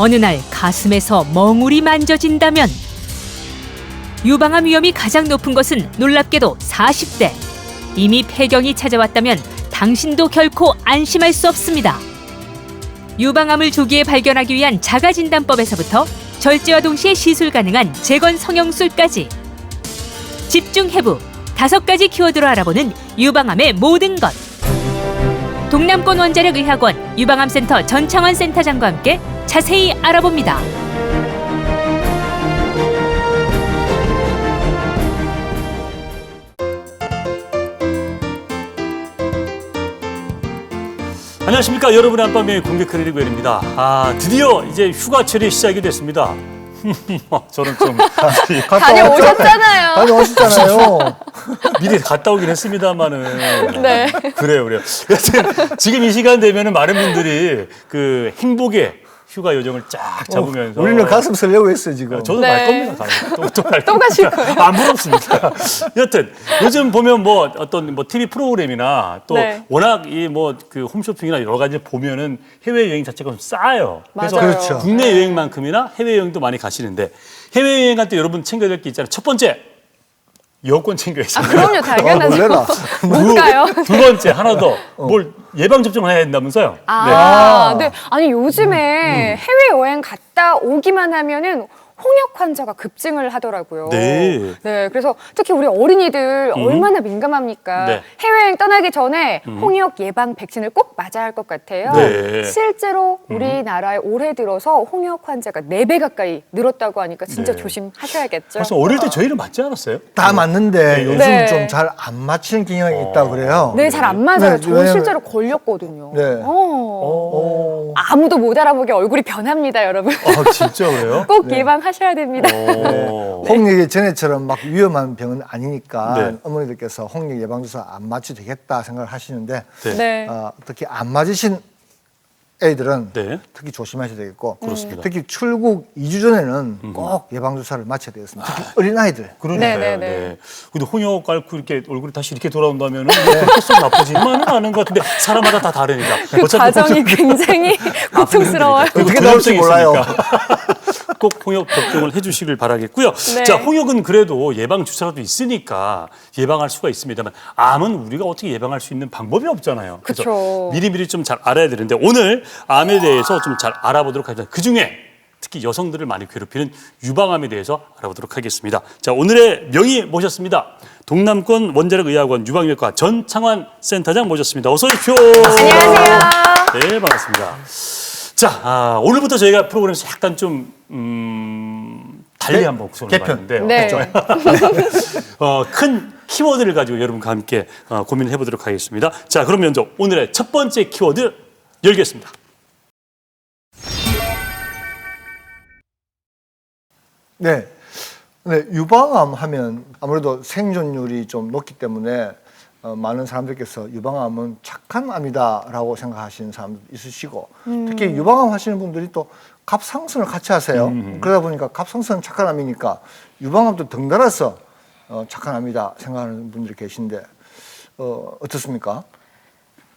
어느 날 가슴에서 멍울이 만져진다면 유방암 위험이 가장 높은 것은 놀랍게도 40대. 이미 폐경이 찾아왔다면 당신도 결코 안심할 수 없습니다. 유방암을 조기에 발견하기 위한 자가진단법에서부터 절제와 동시에 시술 가능한 재건 성형술까지 집중해부 5가지 키워드로 알아보는 유방암의 모든 것. 동남권 원자력의학원 유방암센터 전창원 센터장과 함께 자세히 알아봅니다. 안녕하십니까. 여러분의 안방의 공격하는 리그웰입니다. 드디어 이제 휴가철이 시작이 됐습니다. 저는 좀 다녀오셨잖아요. 다녀오셨잖아요. 미리 갔다 오긴 했습니다만은. 네. 그래요. 여튼 지금 이 시간 되면은 많은 분들이 그 행복의 휴가 요정을 쫙 잡으면서 우리는 가슴 설레고 있어요, 지금. 저도 네. 갈 겁니다. 또 가실 거예요? 안 부럽습니다. 여튼 요즘 보면 뭐 어떤 뭐 TV 프로그램이나 또 네. 워낙 이 뭐 그 홈쇼핑이나 여러 가지 보면은 해외 여행 자체가 좀 싸요. 그래서 맞아요. 그렇죠. 국내 여행만큼이나 해외 여행도 많이 가시는데 해외 여행 갈 때 여러분 챙겨야 될 게 있잖아요. 첫 번째 여권 챙겨야죠. 그럼요, 당연하죠. 놀래라. 뭘까요? 두 번째 하나 더 뭘 예방 접종을 해야 된다면서요? 네. 아니 요즘에 해외 여행 갔다 오기만 하면은 홍역 환자가 급증을 하더라고요. 네. 그래서 특히 우리 어린이들 얼마나 민감합니까? 네. 해외여행 떠나기 전에 홍역 예방 백신을 꼭 맞아야 할 것 같아요. 네. 실제로 우리나라에 올해 들어서 홍역 환자가 4배 가까이 늘었다고 하니까 진짜 네. 조심하셔야겠죠. 사실 어릴 때 저희는 맞지 않았어요? 다 맞는데 요즘 네. 좀 잘 안 맞히는 경향이 있다고 그래요. 네, 잘 안 맞아요. 네, 저 왜냐면- 실제로 걸렸거든요. 네. 아무도 못 알아보게 얼굴이 변합니다, 여러분. 진짜 그래요? 꼭 예방하셔야 됩니다. 홍역이 전에처럼 막 위험한 병은 아니니까 네. 어머니들께서 홍역 예방주사 안 맞춰도 되겠다 생각을 하시는데 네. 네. 특히 안 맞으신 애들은 네. 특히 조심하셔야 되겠고 그렇습니다. 특히 출국 2주 전에는 꼭 예방주사를 맞춰야 되겠습니다. 특히 어린아이들. 그러니까요. 네. 네. 근데 홍역 앓고 이렇게 얼굴이 다시 이렇게 돌아온다면은 그렇게 썩 나쁘지만은 않은 것 같은데 사람마다 다 다르니까. 그 과정이 굉장히 고통스러워요. 그리고 어떻게 나올지 두려움성이 몰라요. 있으니까. 꼭 홍역 접종을 해주시길 바라겠고요. 네. 자, 홍역은 그래도 예방 주사라도 있으니까 예방할 수가 있습니다만 암은 우리가 어떻게 예방할 수 있는 방법이 없잖아요. 그래서 그쵸. 미리미리 좀 잘 알아야 되는데 오늘 암에 대해서 좀 잘 알아보도록 하겠습니다. 그 중에 특히 여성들을 많이 괴롭히는 유방암에 대해서 알아보도록 하겠습니다. 자, 오늘의 명의 모셨습니다. 동남권 원자력의학원 유방외과 전창환 센터장 모셨습니다. 어서 오십시오. 안녕하세요. 네, 반갑습니다. 자, 오늘부터 저희가 프로그램에서 약간 좀 달리 한번 구성을 개편. 해봤는데요. 네. 큰 키워드를 가지고 여러분과 함께 고민을 해보도록 하겠습니다. 자, 그럼 먼저 오늘의 첫 번째 키워드 열겠습니다. 네. 네, 유방암 하면 아무래도 생존율이 좀 높기 때문에 많은 사람들께서 유방암은 착한 암이다라고 생각하시는 사람도 있으시고 특히 유방암 하시는 분들이 또 갑상선을 같이 하세요. 그러다 보니까 갑상선 착한 암이니까 유방암도 덩달아서 착한 암이다 생각하는 분들이 계신데 어떻습니까?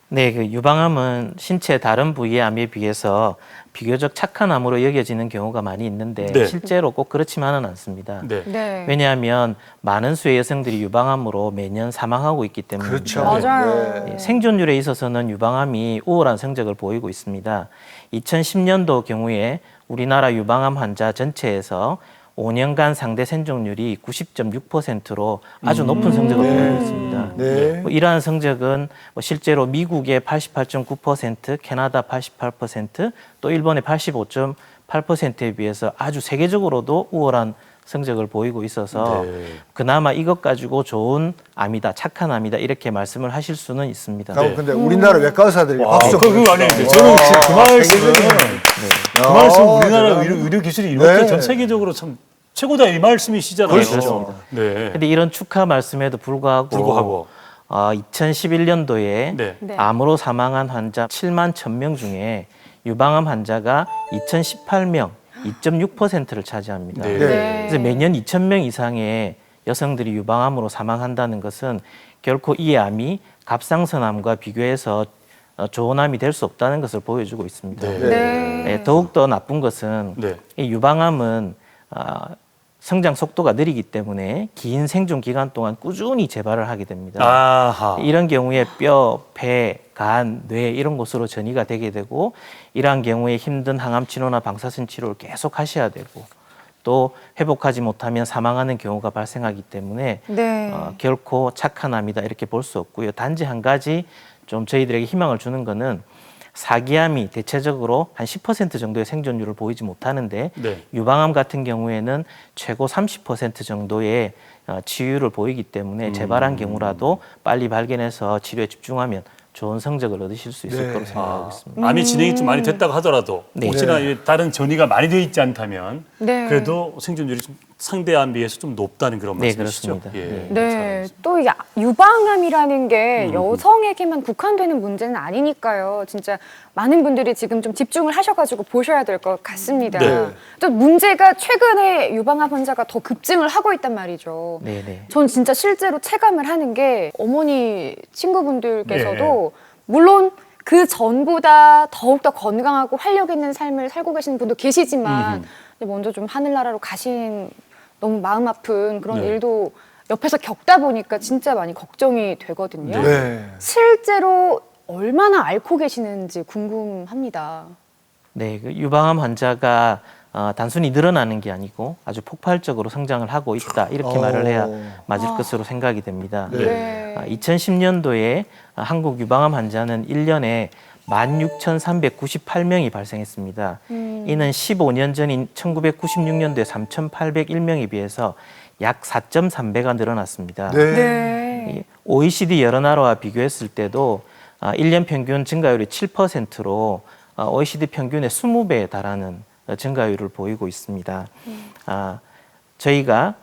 네, 그 유방암은 신체 다른 부위의 암에 비해서 비교적 착한 암으로 여겨지는 경우가 많이 있는데 네. 실제로 꼭 그렇지만은 않습니다. 네. 네. 왜냐하면 많은 수의 여성들이 유방암으로 매년 사망하고 있기 때문입니다. 그렇죠. 맞아요. 네. 생존율에 있어서는 유방암이 우월한 성적을 보이고 있습니다. 2010년도 경우에 우리나라 유방암 환자 전체에서 5년간 상대 생존율이 90.6%로 아주 높은 성적을 보이고 있습니다. 네. 이러한 성적은 실제로 미국의 88.9%, 캐나다 88%, 또 일본의 85.8%에 비해서 아주 세계적으로도 우월한 성적을 보이고 있어서 네. 그나마 이것 가지고 좋은 암이다, 착한 암이다 이렇게 말씀을 하실 수는 있습니다. 네. 근데 우리나라 외과 의사들이 와, 박수 그거 아니에요. 보내주시죠. 저는 지금 그 와, 말씀은 그 말씀 우리나라 대단합니다. 의료 기술이 이렇게 네. 전 세계적으로 참 최고다 이 말씀이시잖아요. 그렇습니다. 네. 근데 이런 축하 말씀에도 불구하고 2011년도에 네. 네. 암으로 사망한 환자 7만 1,000명 중에 유방암 환자가 2,018명, 2.6%를 차지합니다. 네. 그래서 매년 2,000명 이상의 여성들이 유방암으로 사망한다는 것은 결코 이 암이 갑상선암과 비교해서 좋은 암이 될 수 없다는 것을 보여주고 있습니다. 네. 네. 네, 더욱더 나쁜 것은 네. 이 유방암은 성장 속도가 느리기 때문에 긴 생존 기간 동안 꾸준히 재발을 하게 됩니다. 아하. 이런 경우에 뼈, 폐, 간, 뇌 이런 곳으로 전이가 되게 되고 이러한 경우에 힘든 항암 치료나 방사선 치료를 계속 하셔야 되고 또 회복하지 못하면 사망하는 경우가 발생하기 때문에 네. 결코 착한 암이다 이렇게 볼 수 없고요. 단지 한 가지 좀 저희들에게 희망을 주는 거는 사기암이 대체적으로 한 10% 정도의 생존율을 보이지 못하는데 네. 유방암 같은 경우에는 최고 30% 정도의 치유율을 보이기 때문에 재발한 경우라도 빨리 발견해서 치료에 집중하면 좋은 성적을 얻으실 수 있을 네. 거로 생각하고 있습니다. 암이 진행이 좀 많이 됐다고 하더라도 네. 혹시나 다른 전이가 많이 되어 있지 않다면 네. 그래도 생존율이 좀 상대 암에 비해서 좀 높다는 그런 네, 말씀이시죠? 그렇습니다. 예. 네, 또 이 유방암이라는 게 여성에게만 국한되는 문제는 아니니까요. 진짜 많은 분들이 지금 좀 집중을 하셔가지고 보셔야 될 것 같습니다. 네. 또 문제가 최근에 유방암 환자가 더 급증을 하고 있단 말이죠. 네네. 전 진짜 실제로 체감을 하는 게 어머니 친구분들께서도 네. 물론 그 전보다 더욱더 건강하고 활력 있는 삶을 살고 계시는 분도 계시지만 먼저 좀 하늘나라로 가신 너무 마음 아픈 그런 네. 일도 옆에서 겪다 보니까 진짜 많이 걱정이 되거든요. 네. 실제로 얼마나 앓고 계시는지 궁금합니다. 네, 그 유방암 환자가 단순히 늘어나는 게 아니고 아주 폭발적으로 성장을 하고 있다 이렇게 말을 해야 맞을 것으로 생각이 됩니다. 네. 2010년도에 한국 유방암 환자는 1년에 16,398명이 발생했습니다. 이는 15년 전인 1996년도에 3,801명에 비해서 약 4.3배가 늘어났습니다. 네. 이 OECD 여러 나라와 비교했을 때도 1년 평균 증가율이 7%로 OECD 평균의 20배에 달하는 증가율을 보이고 있습니다. 저희가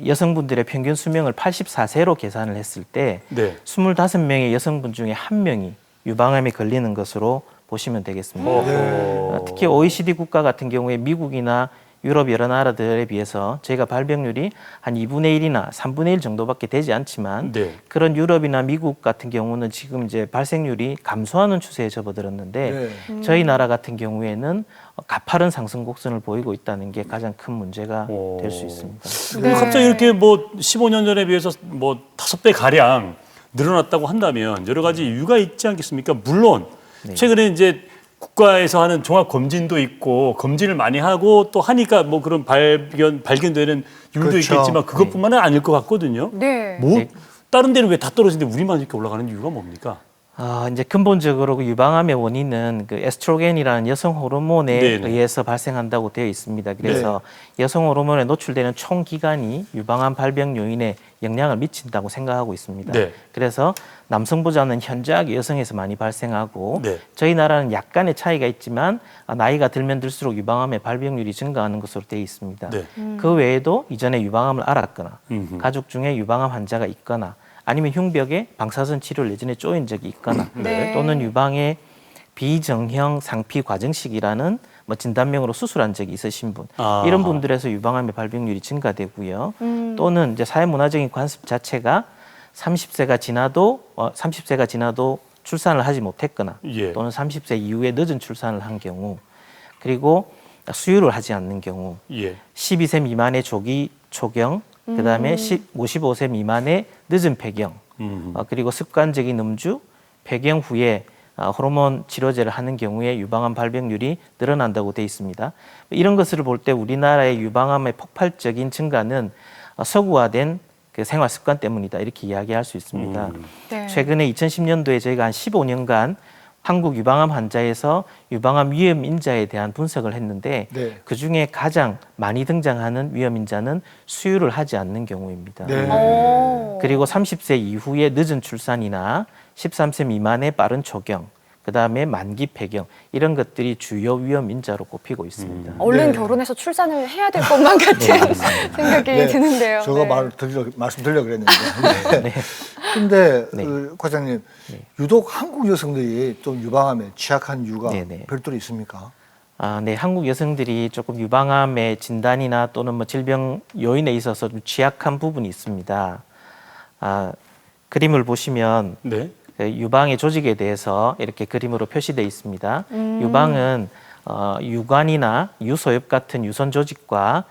여성분들의 평균 수명을 84세로 계산을 했을 때 네. 25명의 여성분 중에 1명이 유방암에 걸리는 것으로 보시면 되겠습니다. 어허. 특히 OECD 국가 같은 경우에 미국이나 유럽 여러 나라들에 비해서 저희가 발병률이 한 2분의 1이나 3분의 1 정도밖에 되지 않지만 네. 그런 유럽이나 미국 같은 경우는 지금 이제 발생률이 감소하는 추세에 접어들었는데 저희 나라 같은 경우에는 가파른 상승 곡선을 보이고 있다는 게 가장 큰 문제가 될 수 있습니다. 네. 갑자기 이렇게 뭐 15년 전에 비해서 뭐 5배 가량 늘어났다고 한다면 여러 가지 이유가 있지 않겠습니까? 물론 최근에 이제 국가에서 하는 종합 검진도 있고 검진을 많이 하고 또 하니까 뭐 그런 발견되는 이유도 그렇죠. 있겠지만 그것뿐만은 아닐 것 같거든요. 네. 뭐 네. 다른 데는 왜 다 떨어지는데 우리만 이렇게 올라가는 이유가 뭡니까? 이제 근본적으로 그 유방암의 원인은 그 에스트로겐이라는 여성 호르몬에 네네. 의해서 발생한다고 되어 있습니다. 그래서 여성 호르몬에 노출되는 총 기간이 유방암 발병 요인에 영향을 미친다고 생각하고 있습니다. 네. 그래서 남성보다는 현저하게 여성에서 많이 발생하고 네. 저희 나라는 약간의 차이가 있지만 나이가 들면 들수록 유방암의 발병률이 증가하는 것으로 되어 있습니다. 네. 그 외에도 이전에 유방암을 앓았거나 음흠. 가족 중에 유방암 환자가 있거나 아니면 흉벽에 방사선 치료를 예전에 쪼인 적이 있거나 네. 또는 유방에 비정형 상피 과정식이라는 뭐 진단명으로 수술한 적이 있으신 분 아하. 이런 분들에서 유방암의 발병률이 증가되고요. 또는 이제 사회문화적인 관습 자체가 30세가 지나도 출산을 하지 못했거나 예. 또는 30세 이후에 늦은 출산을 한 경우 그리고 수유를 하지 않는 경우 예. 12세 미만의 조기 초경 그다음에 55세 미만의 늦은 폐경 그리고 습관적인 음주 폐경 후에 호르몬 치료제를 하는 경우에 유방암 발병률이 늘어난다고 되어 있습니다. 이런 것을 볼 때 우리나라의 유방암의 폭발적인 증가는 서구화된 그 생활 습관 때문이다 이렇게 이야기할 수 있습니다. 네. 최근에 2010년도에 저희가 한 15년간 한국 유방암 환자에서 유방암 위험 인자에 대한 분석을 했는데 네. 그 중에 가장 많이 등장하는 위험 인자는 수유를 하지 않는 경우입니다. 네. 오. 그리고 30세 이후에 늦은 출산이나 13세 미만의 빠른 초경, 그다음에 만기 폐경 이런 것들이 주요 위험 인자로 꼽히고 있습니다. 얼른 네. 결혼해서 출산을 해야 될 것만 같은 생각이 네. 드는데요. 저거 네. 말씀드리려고 그랬는데. 네. 근데 네. 과장님, 유독 한국 여성들이 좀 유방암에 취약한 이유가 네. 별도로 있습니까? 네, 한국 여성들이 조금 유방암의 진단이나 또는 뭐 질병 요인에 있어서 좀 취약한 부분이 있습니다. 그림을 보시면 네. 그 유방의 조직에 대해서 이렇게 그림으로 표시되어 있습니다. 유방은 유관이나 유소엽 같은 유선 조직과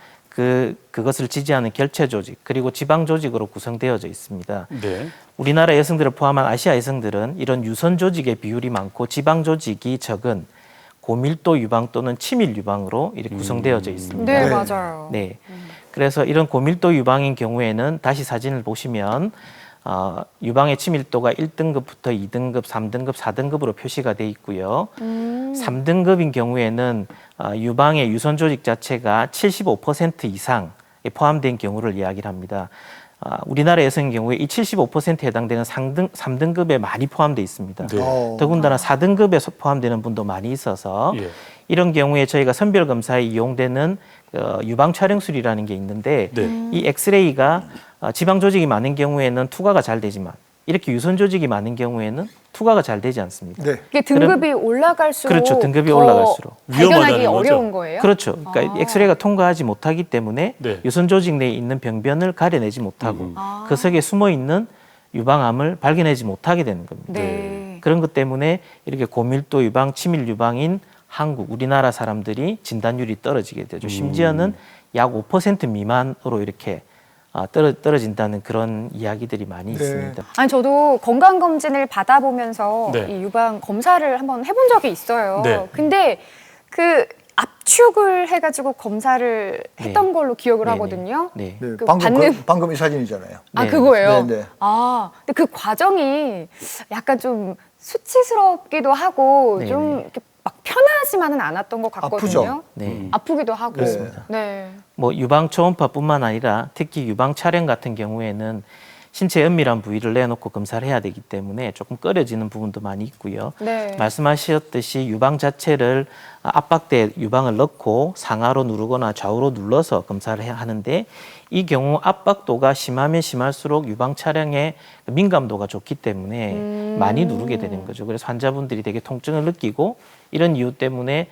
그것을 지지하는 결체 조직 그리고 지방 조직으로 구성되어져 있습니다. 네. 우리나라 여성들을 포함한 아시아 여성들은 이런 유선 조직의 비율이 많고 지방 조직이 적은 고밀도 유방 또는 치밀 유방으로 이렇게 구성되어져 있습니다. 네, 네. 맞아요. 네. 그래서 이런 고밀도 유방인 경우에는 다시 사진을 보시면 유방의 치밀도가 1등급부터 2등급, 3등급, 4등급으로 표시가 돼 있고요. 3등급인 경우에는 유방의 유선 조직 자체가 75% 이상 포함된 경우를 이야기를 합니다. 우리나라 여성의 경우에 이 75%에 해당되는 3등급에 많이 포함되어 있습니다. 네. 더군다나 4등급에 포함되는 분도 많이 있어서 예. 이런 경우에 저희가 선별 검사에 이용되는 유방 촬영술이라는 게 있는데 네. 이 엑스레이가 지방 조직이 많은 경우에는 투과가 잘 되지만 이렇게 유선 조직이 많은 경우에는 투과가 잘 되지 않습니다. 네. 이게 등급이 올라갈수록 그렇죠. 등급이 더 올라갈수록. 발견하기 위험하다는 거죠? 어려운 거예요? 그렇죠. 그러니까 엑스레이가 통과하지 못하기 때문에 네. 유선 조직 내에 있는 병변을 가려내지 못하고 그 속에 숨어 있는 유방암을 발견하지 못하게 되는 겁니다. 네. 그런 것 때문에 이렇게 고밀도 유방, 치밀 유방인 한국, 우리나라 사람들이 진단율이 떨어지게 되죠. 심지어는 약 5% 미만으로 이렇게 떨어진다는 그런 이야기들이 많이 네. 있습니다. 아니 저도 건강 검진을 받아보면서 네. 이 유방 검사를 한번 해본 적이 있어요. 네. 근데 그 압축을 해가지고 검사를 했던 네. 걸로 기억을 네네. 하거든요. 네. 네, 그 방금 이 사진이잖아요. 아 네. 그거예요. 네, 네. 아 근데 그 과정이 약간 좀 수치스럽기도 하고 네네. 좀 이렇게 막 편하지만은 않았던 것 같거든요. 아프죠? 네. 아프기도 하고. 그렇습니다. 네. 뭐 유방 초음파뿐만 아니라 특히 유방 촬영 같은 경우에는 신체 은밀한 부위를 내놓고 검사를 해야 되기 때문에 조금 꺼려지는 부분도 많이 있고요. 네. 말씀하셨듯이 유방 자체를 압박대 유방을 넣고 상하로 누르거나 좌우로 눌러서 검사를 해야 하는데 이 경우 압박도가 심하면 심할수록 유방 촬영의 민감도가 좋기 때문에 많이 누르게 되는 거죠. 그래서 환자분들이 되게 통증을 느끼고 이런 이유 때문에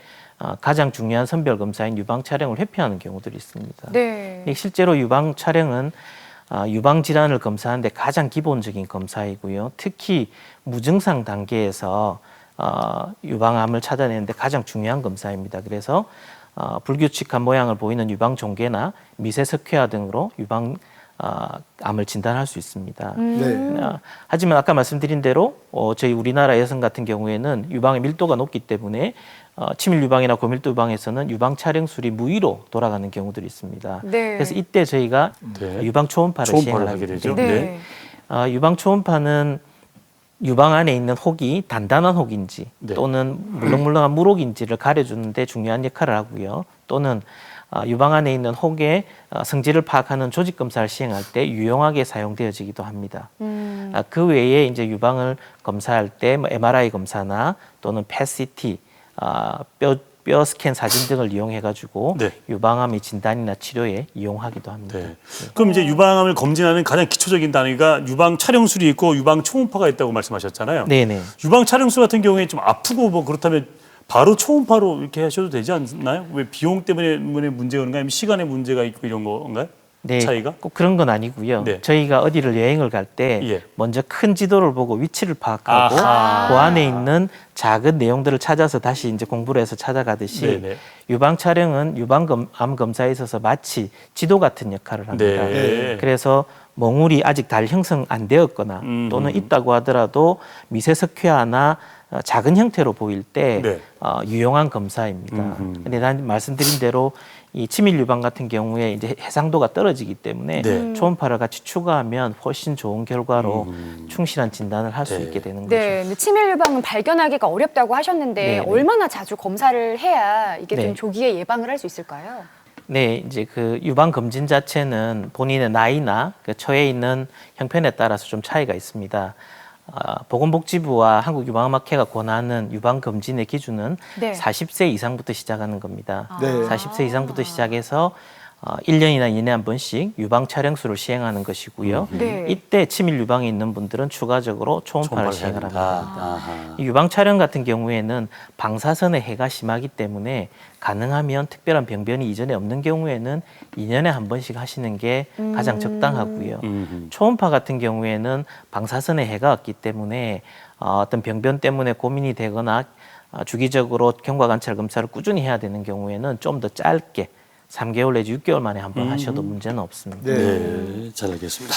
가장 중요한 선별 검사인 유방 촬영을 회피하는 경우들이 있습니다. 네. 실제로 유방 촬영은 유방 질환을 검사하는데 가장 기본적인 검사이고요. 특히 무증상 단계에서 유방암을 찾아내는데 가장 중요한 검사입니다. 그래서 불규칙한 모양을 보이는 유방 종괴나 미세석회화 등으로 유방암을 진단할 수 있습니다. 네. 하지만 아까 말씀드린 대로 저희 우리나라 여성 같은 경우에는 유방의 밀도가 높기 때문에 치밀 유방이나 고밀도 유방에서는 유방 촬영술이 무의로 돌아가는 경우들이 있습니다. 네. 그래서 이때 저희가 네. 유방 초음파를 초음파를 시행을 하게 하게 되죠. 되죠. 네. 네. 유방 초음파는 유방 안에 있는 혹이 단단한 혹인지 네. 또는 물렁물렁한 물혹인지를 가려주는데 중요한 역할을 하고요. 또는 유방 안에 있는 혹의 성질을 파악하는 조직 검사를 시행할 때 유용하게 사용되어지기도 합니다. 그 외에 이제 유방을 검사할 때 뭐 MRI 검사나 또는 PET-CT, 뼈 스캔 사진 등을 이용해 가지고 네. 유방암의 진단이나 치료에 이용하기도 합니다. 네. 그럼 이제 유방암을 검진하는 가장 기초적인 단위가 유방 촬영술이 있고 유방 초음파가 있다고 말씀하셨잖아요. 네네. 유방 촬영술 같은 경우에 좀 아프고 뭐 그렇다면 바로 초음파로 이렇게 하셔도 되지 않나요? 왜 비용 때문에 문제가 있는가요? 아니면 시간에 문제가 있고 이런 건가요? 네, 차이가? 꼭 그런 건 아니고요. 네. 저희가 어디를 여행을 갈 때 예. 먼저 큰 지도를 보고 위치를 파악하고 아하. 그 안에 있는 작은 내용들을 찾아서 다시 이제 공부를 해서 찾아가듯이 네네. 유방 촬영은 유방암 검사에 있어서 마치 지도 같은 역할을 합니다. 네. 그래서 몽울이 아직 달 형성 안 되었거나 또는 있다고 하더라도 미세석회화나 작은 형태로 보일 때 네. 유용한 검사입니다. 근데 난 말씀드린 대로 이 치밀 유방 같은 경우에 이제 해상도가 떨어지기 때문에 네. 초음파를 같이 추가하면 훨씬 좋은 결과로 충실한 진단을 할 수 네. 있게 되는 거죠. 네, 근데 치밀 유방은 발견하기가 어렵다고 하셨는데 네, 네. 얼마나 자주 검사를 해야 이게 좀 네. 조기에 예방을 할 수 있을까요? 네, 이제 그 유방 검진 자체는 본인의 나이나 그 처해 있는 형편에 따라서 좀 차이가 있습니다. 보건복지부와 한국유방암학회가 권하는 유방 검진의 기준은 네. 40세 이상부터 시작하는 겁니다. 네. 40세 이상부터 시작해서 1년이나 2년에 한 번씩 유방 촬영술을 시행하는 것이고요. 네. 이때 치밀 유방이 있는 분들은 추가적으로 초음파를 초음파를 시행을 해야 합니다. 된다. 아하. 이 유방 촬영 같은 경우에는 방사선의 해가 심하기 때문에 가능하면 특별한 병변이 이전에 없는 경우에는 2년에 한 번씩 하시는 게 가장 적당하고요. 초음파 같은 경우에는 방사선의 해가 없기 때문에 어떤 병변 때문에 고민이 되거나 주기적으로 경과관찰 검사를 꾸준히 해야 되는 경우에는 좀 더 짧게 3개월 내지 6개월 만에 한 번 하셔도 문제는 없습니다. 네, 잘 알겠습니다.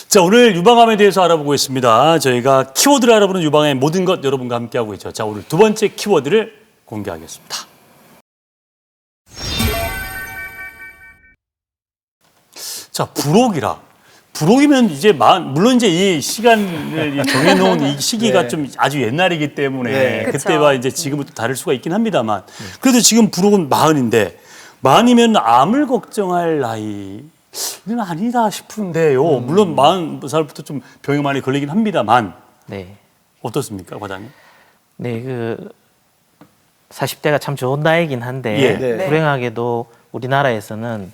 자, 오늘 유방암에 대해서 알아보고 있습니다. 저희가 키워드를 알아보는 유방암의 모든 것 여러분과 함께하고 있죠. 자, 오늘 두 번째 키워드를 공개하겠습니다. 자, 부록이라. 부록이면 이제 물론 이제 이 시간을 정해놓은 이 시기가 네. 좀 아주 옛날이기 때문에 네. 그때와 이제 지금은 또 다를 수가 있긴 합니다만 그래도 지금 부록은 40인데 40이면 암을 걱정할 나이는 아니다 싶은데요. 물론 40살부터 좀 병에 많이 걸리긴 합니다만 네. 어떻습니까, 과장님? 네, 40대가 참 좋은 나이긴 한데 예. 네. 불행하게도 우리나라에서는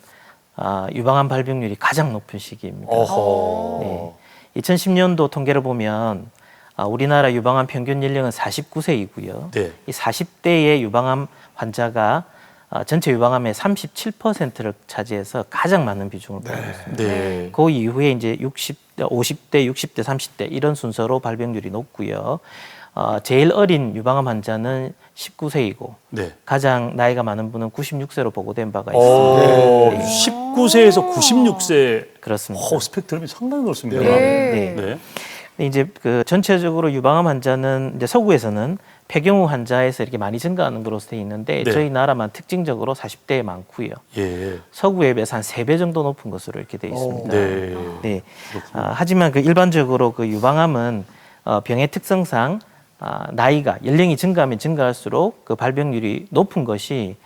유방암 발병률이 가장 높은 시기입니다. 어허. 네. 2010년도 통계를 보면 우리나라 유방암 평균 연령은 49세이고요. 네. 이 40대의 유방암 환자가 전체 유방암의 37%를 차지해서 가장 많은 비중을 보이고 있습니다. 네. 그 이후에 이제 50대, 50대, 60대, 30대 이런 순서로 발병률이 높고요. 제일 어린 유방암 환자는 19세이고 네. 가장 나이가 많은 분은 96세로 보고된 바가 오, 있습니다. 19세에서 96세. 그렇습니다. 스펙트럼이 상당히 넓습니다. 네. 네. 근데 이제 전체적으로 유방암 환자는 이제 서구에서는 폐경후 환자에서 이렇게 많이 증가하는 것으로 되어 있는데 네. 저희 나라만 특징적으로 40대에 많고요. 예. 서구에 비해서 한 3배 정도 높은 것으로 이렇게 되어 있습니다. 네. 네. 하지만 일반적으로 유방암은 병의 특성상 나이가 연령이 증가하면 증가할수록 그 발병률이 높은 것이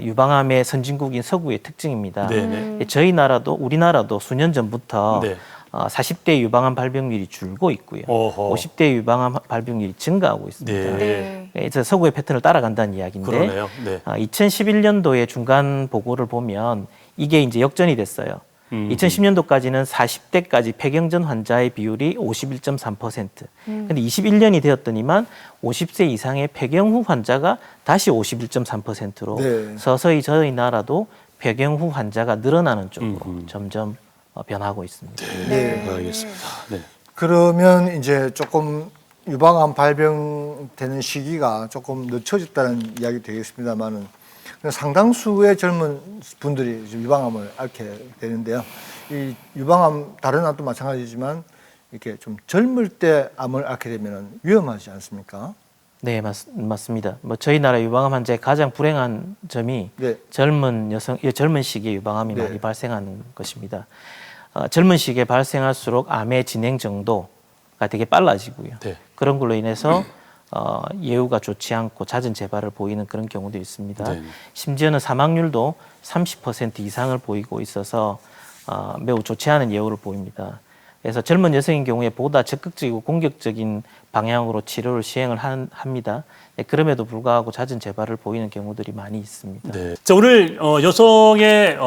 유방암의 선진국인 서구의 특징입니다. 네. 저희 나라도 우리나라도 수년 전부터 네. 40대 유방암 발병률이 줄고 있고요. 어허. 50대 유방암 발병률이 증가하고 있습니다. 네. 네. 서구의 패턴을 따라간다는 이야기인데 그러네요. 네. 2011년도에 중간 보고를 보면 이게 이제 역전이 됐어요. 2010년도까지는 40대까지 폐경전 환자의 비율이 51.3%. 근데 21년이 되었더니만 50세 이상의 폐경 후 환자가 다시 51.3%로 네. 서서히 저희 나라도 폐경 후 환자가 늘어나는 쪽으로 점점 변하고 있습니다. 네. 알겠습니다. 네. 그러면 이제 조금 유방암 발병되는 시기가 조금 늦춰졌다는 이야기 되겠습니다만은 상당수의 젊은 분들이 유방암을 앓게 되는데요. 이 유방암 다른 암도 마찬가지지만 이렇게 좀 젊을 때 암을 앓게 되면 위험하지 않습니까? 네, 맞습니다. 저희 나라 유방암 환자의 가장 불행한 점이 네. 젊은 시기에 유방암이 네. 많이 발생하는 것입니다. 젊은 시기에 발생할수록 암의 진행 정도가 되게 빨라지고요. 네. 그런 걸로 인해서 예후가 좋지 않고 잦은 재발을 보이는 그런 경우도 있습니다. 네. 심지어는 사망률도 30% 이상을 보이고 있어서 매우 좋지 않은 예후를 보입니다. 그래서 젊은 여성인 경우에 보다 적극적이고 공격적인 방향으로 치료를 시행을 합니다. 네, 그럼에도 불구하고 잦은 재발을 보이는 경우들이 많이 있습니다. 네. 자, 오늘 여성의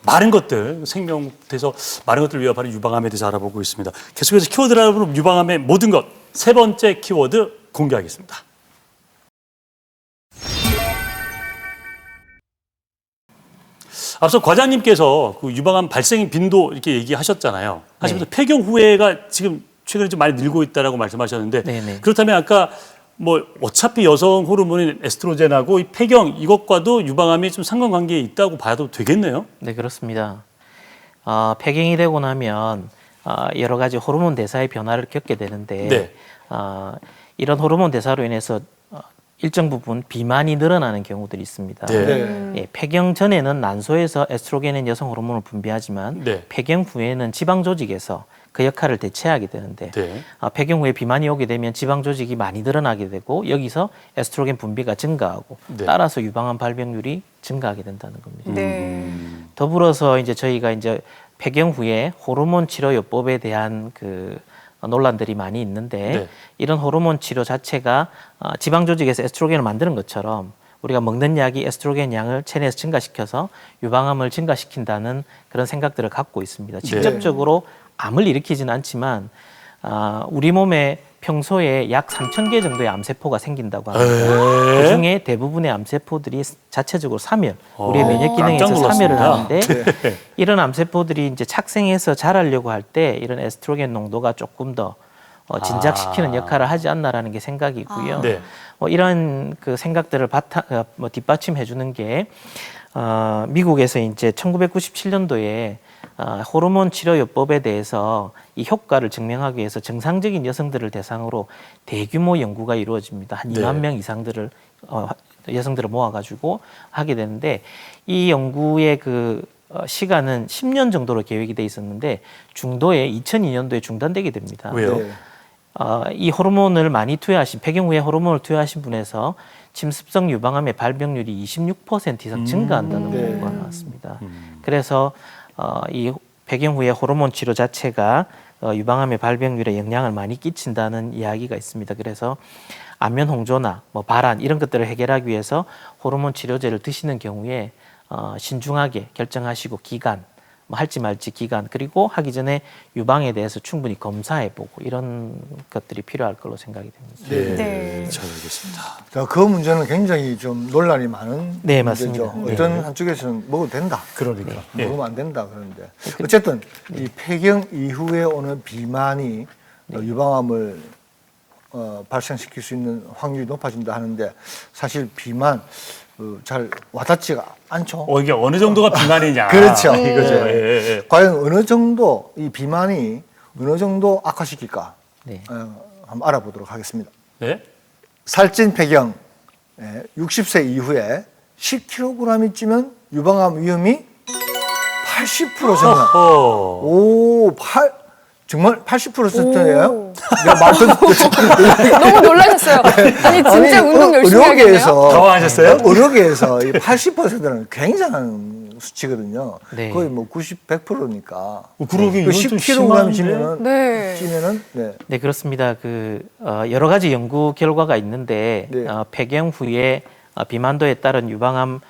많은 것들, 생명부터 많은 것들을 위협하는 유방암에 대해서 알아보고 있습니다. 계속해서 키워드를 알아보는 유방암의 모든 것, 세 번째 키워드 공개하겠습니다. 앞서 과장님께서 그 유방암 발생 빈도 이렇게 얘기하셨잖아요. 하시면서 폐경 후에가 지금 최근에 좀 많이 늘고 있다라고 말씀하셨는데 네네. 그렇다면 아까 어차피 여성 호르몬인 에스트로겐하고 이 폐경 이것과도 유방암이 좀 상관관계에 있다고 봐도 되겠네요. 네, 그렇습니다. 폐경이 되고 나면 여러 가지 호르몬 대사의 변화를 겪게 되는데 네. 이런 호르몬 대사로 인해서 일정 부분 비만이 늘어나는 경우들이 있습니다. 네. 예, 폐경 전에는 난소에서 에스트로겐은 여성 호르몬을 분비하지만 네. 폐경 후에는 지방 조직에서 그 역할을 대체하게 되는데 네. 폐경 후에 비만이 오게 되면 지방 조직이 많이 늘어나게 되고 여기서 에스트로겐 분비가 증가하고 네. 따라서 유방암 발병률이 증가하게 된다는 겁니다. 네. 더불어서 저희가 폐경 후에 호르몬 치료요법에 대한 논란들이 많이 있는데 네. 이런 호르몬 치료 자체가 지방 조직에서 에스트로겐을 만드는 것처럼 우리가 먹는 약이 에스트로겐 양을 체내에서 증가시켜서 유방암을 증가시킨다는 그런 생각들을 갖고 있습니다. 직접적으로 암을 일으키지는 않지만 우리 몸에 평소에 약 3,000개 정도의 암세포가 생긴다고 합니다. 그중에 대부분의 암세포들이 자체적으로 사멸, 우리의 면역 기능에서 깜짝 사멸을 놀랐습니다. 하는데 이런 암세포들이 이제 착생해서 자라려고 할 때 이런 에스트로겐 농도가 조금 더 진작시키는 역할을 하지 않나라는 게 생각이고요. 네. 이런 그 생각들을 뒷받침해 주는 게 미국에서 이제 1997년도에 호르몬 치료요법에 대해서 이 효과를 증명하기 위해서 정상적인 여성들을 대상으로 대규모 연구가 이루어집니다. 한 2만 명 이상들을 여성들을 모아가지고 하게 되는데 이 연구의 그 시간은 10년 정도로 계획이 돼 있었는데 중도에 2002년도에 중단되게 됩니다. 왜요? 네. 이 호르몬을 많이 투여하신 폐경 후에 호르몬을 투여하신 분에서 침습성 유방암의 발병률이 26% 이상 증가한다는 네. 연구가 나왔습니다. 그래서 이 폐경 후에 호르몬 치료 자체가 유방암의 발병률에 영향을 많이 끼친다는 이야기가 있습니다. 그래서 안면 홍조나 뭐 발한 이런 것들을 해결하기 위해서 호르몬 치료제를 드시는 경우에 신중하게 결정하시고 기간, 뭐 할지 말지 기간, 그리고 하기 전에 유방에 대해서 충분히 검사해보고 이런 것들이 필요할 걸로 생각이 됩니다. 네. 잘 알겠습니다. 자, 그 문제는 굉장히 좀 논란이 많은 네, 문제죠. 맞습니다. 어떤 한쪽에서는 먹어도 된다. 그러니까. 먹으면 안 된다 그러는데 어쨌든 이 폐경 이후에 오는 비만이 유방암을 발생시킬 수 있는 확률이 높아진다 하는데 사실 비만 잘 와닿지가 않죠. 이게 어느 정도가 비만이냐. 그렇죠. 이거죠. 예. 과연 어느 정도 이 비만이 어느 정도 악화시킬까 네. 한번 알아보도록 하겠습니다. 네? 살찐 폐경 60세 이후에 10kg이 찌면 유방암 위험이 80% 증가. 정말 80%예요? 내가 말 듣고 너무 놀라셨어요. 아니 진짜 운동 열심히 하겠네요. 당황하셨어요? 의료계에서 이 80%는 굉장한 수치거든요. 네. 거의 뭐 90, 100%니까. 그러게 이건 좀 10kg 심한데? 네. 찌면은 네, 그렇습니다. 여러 가지 연구 결과가 있는데 네. 폐경 후에 비만도에 따른 유방암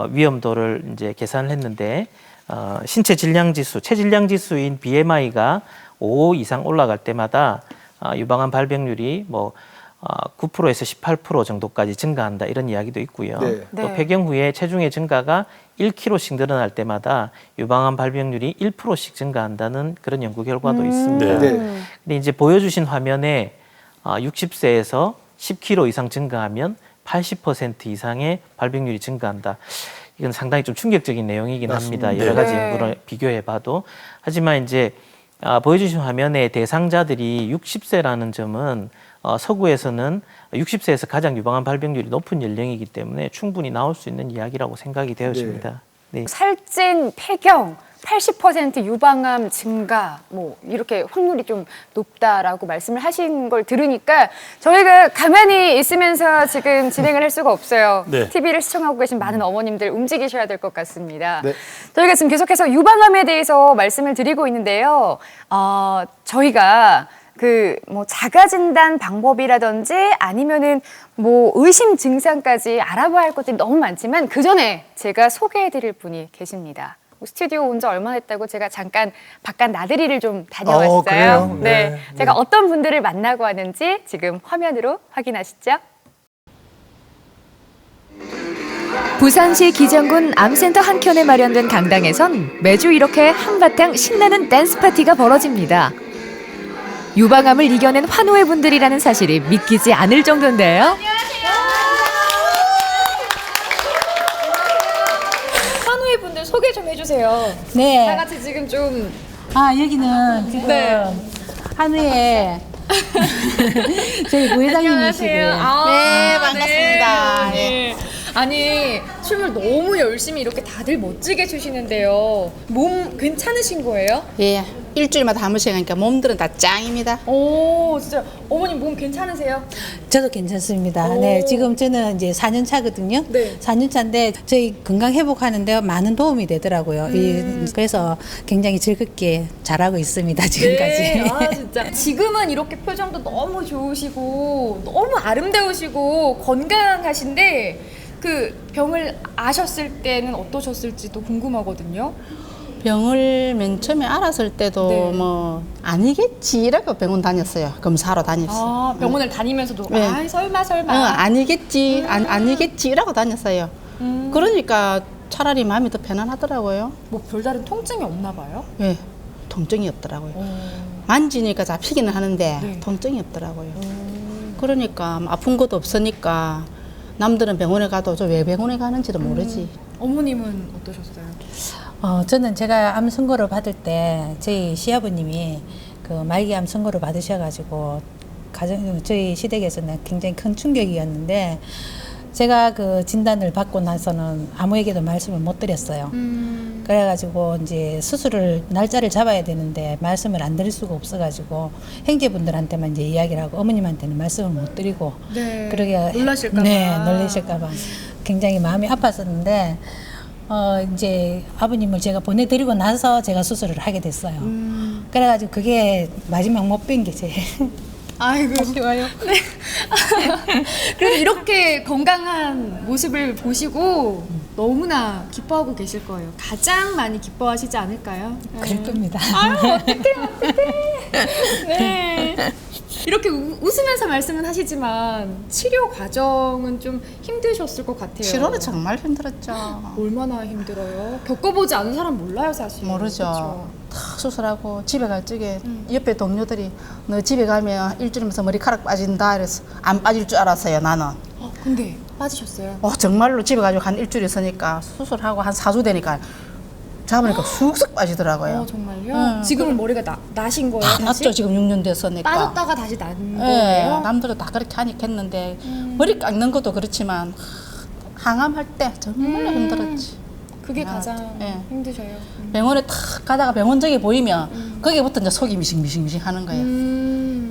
위험도를 이제 계산을 했는데 신체 질량 지수, 체질량 지수인 BMI가 5 이상 올라갈 때마다 유방암 발병률이 뭐 9%에서 18% 정도까지 증가한다 이런 이야기도 있고요. 네. 또 네. 폐경 후에 체중의 증가가 1kg씩 늘어날 때마다 유방암 발병률이 1%씩 증가한다는 그런 연구 결과도 있습니다. 네. 근데 이제 보여주신 화면에 60세에서 10kg 이상 증가하면 80% 이상의 발병률이 증가한다. 이건 상당히 좀 충격적인 내용이긴 맞습니다. 합니다. 여러 가지 네. 연구를 비교해봐도. 하지만 이제 보여주신 화면에 대상자들이 60세라는 점은 서구에서는 60세에서 가장 유방암 발병률이 높은 연령이기 때문에 충분히 나올 수 있는 이야기라고 생각이 되어집니다. 네. 살찐 폐경 80% 유방암 증가 뭐 이렇게 확률이 좀 높다라고 말씀을 하신 걸 들으니까 저희가 가만히 있으면서 지금 진행을 할 수가 없어요. 네. TV를 시청하고 계신 많은 어머님들 움직이셔야 될 것 같습니다. 네. 저희가 지금 계속해서 유방암에 대해서 말씀을 드리고 있는데요. 저희가 뭐 자가 진단 방법이라든지 아니면은 뭐 의심 증상까지 알아봐야 할 것들이 너무 많지만 그 전에 제가 소개해드릴 분이 계십니다. 스튜디오 온 지 얼마 됐다고 제가 잠깐 바깥 나들이를 좀 다녀왔어요. 그래요? 네. 네. 제가 어떤 분들을 만나고 왔는지 지금 화면으로 확인하시죠. 부산시 기정군 암센터 한켠에 마련된 강당에선 매주 이렇게 한바탕 신나는 댄스 파티가 벌어집니다. 유방암을 이겨낸 환호의 분들이라는 사실이 믿기지 않을 정도인데요. 환호의 분들 소개 좀 해주세요. 네. 다 같이 지금 좀 여기는 지금 네. 한우에 저희 부회장님이시고요. 네, 반갑습니다. 네. 아니 춤을 너무 열심히 이렇게 다들 멋지게 추시는데요. 몸 괜찮으신 거예요? 예, 일주일마다 한 번씩 하니까 몸들은 다 짱입니다. 오, 진짜 어머님 몸 괜찮으세요? 저도 괜찮습니다. 오. 네, 지금 저는 이제 4년 차거든요. 네. 4년 차인데 저희 건강 회복하는데 많은 도움이 되더라고요. 그래서 굉장히 즐겁게 잘하고 있습니다. 지금까지. 네, 아 진짜. 지금은 이렇게 표정도 너무 좋으시고 너무 아름다우시고 건강하신데 그 병을 아셨을 때는 어떠셨을지도 궁금하거든요. 병을 맨 처음에 알았을 때도 네. 뭐 아니겠지라고 병원 다녔어요. 검사하러 다녔어요. 아, 병원을 다니면서도 네. 아, 설마 아니겠지, 아니겠지라고 다녔어요. 그러니까 차라리 마음이 더 편안하더라고요. 뭐 별다른 통증이 없나 봐요. 예, 통증이 없더라고요. 만지니까 잡히기는 하는데 네. 통증이 없더라고요. 그러니까 아픈 것도 없으니까 남들은 병원에 가도 저 왜 병원에 가는지도 모르지. 어머님은 어떠셨어요? 저는 제가 암 선고를 받을 때 저희 시아버님이 그 말기암 선고를 받으셔가지고 저희 시댁에서는 굉장히 큰 충격이었는데 제가 그 진단을 받고 나서는 아무에게도 말씀을 못 드렸어요. 그래가지고 이제 수술을 날짜를 잡아야 되는데 말씀을 안 드릴 수가 없어가지고 형제분들한테만 이제 이야기를 하고 어머님한테는 말씀을 못 드리고 네. 그러게 놀라실까 봐. 네, 놀라실까 봐 굉장히 마음이 아팠었는데 이제 아버님을 제가 보내드리고 나서 제가 수술을 하게 됐어요. 그래가지고 그게 마지막 못 뵌 게 제일 아이고 좋아요. 네. 그래도 이렇게 건강한 모습을 보시고 너무나 기뻐하고 계실 거예요. 가장 많이 기뻐하시지 않을까요? 그럴 겁니다. 아유 어떡해. 네. 이렇게 웃으면서 말씀은 하시지만 치료 과정은 좀 힘드셨을 것 같아요. 치료는 정말 힘들었죠. 얼마나 힘들어요? 겪어보지 않은 사람 몰라요 사실. 모르죠. 그쵸? 다 수술하고 집에 갈 적에 옆에 동료들이 너 집에 가면 일주일이면서 머리카락 빠진다 이래서 안 빠질 줄 알았어요 나는. 근데 빠지셨어요? 정말로 집에 가지고 한 일주일 있으니까 수술하고 한 4주 되니까 잡으니까 쑥쑥 빠지더라고요. 정말요? 지금은 머리가 나신 거예요? 다 다시? 났죠 지금 6년 됐으니까. 빠졌다가 다시 난 예, 거예요? 남들도 다 그렇게 하니까 했는데 머리 깎는 것도 그렇지만 항암할 때 정말 힘들었지. 그게 가장 예. 힘드셔요. 병원에 탁 가다가 병원장이 보이면 거기부터 이제 속이 미싱미싱 하는 거예요.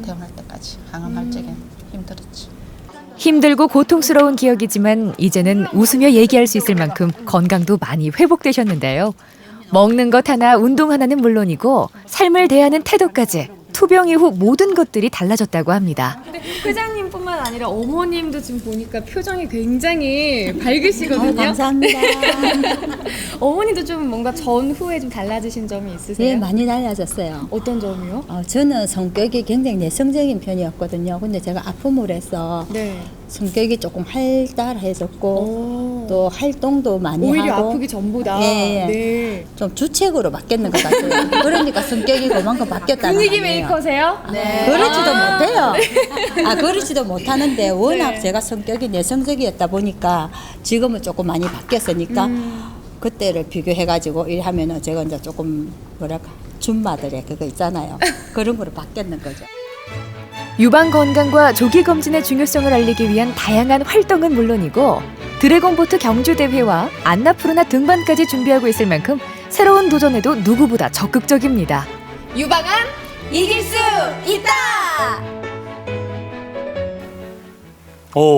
퇴원할 때까지 항암할 적에 힘들었지. 힘들고 고통스러운 기억이지만 이제는 웃으며 얘기할 수 있을 만큼 건강도 많이 회복되셨는데요. 먹는 것 하나, 운동 하나는 물론이고 삶을 대하는 태도까지 투병 이후 모든 것들이 달라졌다고 합니다. 근데 회장님뿐만 아니라 어머님도 지금 보니까 표정이 굉장히 밝으시거든요. 감사합니다. 어머니도 좀 뭔가 전후에 좀 달라지신 점이 있으세요? 네, 많이 달라졌어요. 어떤 점이요? 저는 성격이 굉장히 내성적인 편이었거든요. 근데 제가 아픔을 해서 네. 성격이 조금 활달해졌고 또 활동도 많이 오히려 하고 아프기 전보다. 예, 예. 네. 좀 주책으로 바뀌는 것 같아요. 그러니까 성격이 그만큼 바뀌었다는 분위기 거예요. 메이커세요? 네. 그렇지도 못해요. 그렇지도 못하는데 워낙 제가 성격이 내성적이었다 보니까 지금은 조금 많이 바뀌었으니까 그때를 비교해가지고 일하면은 제가 이제 조금 뭐랄까 줌마들의 그거 있잖아요. 그런 거로 바뀌었는 거죠. 유방 건강과 조기 검진의 중요성을 알리기 위한 다양한 활동은 물론이고 드래곤보트 경주 대회와 안나푸르나 등반까지 준비하고 있을 만큼 새로운 도전에도 누구보다 적극적입니다. 유방암 이길 수 있다!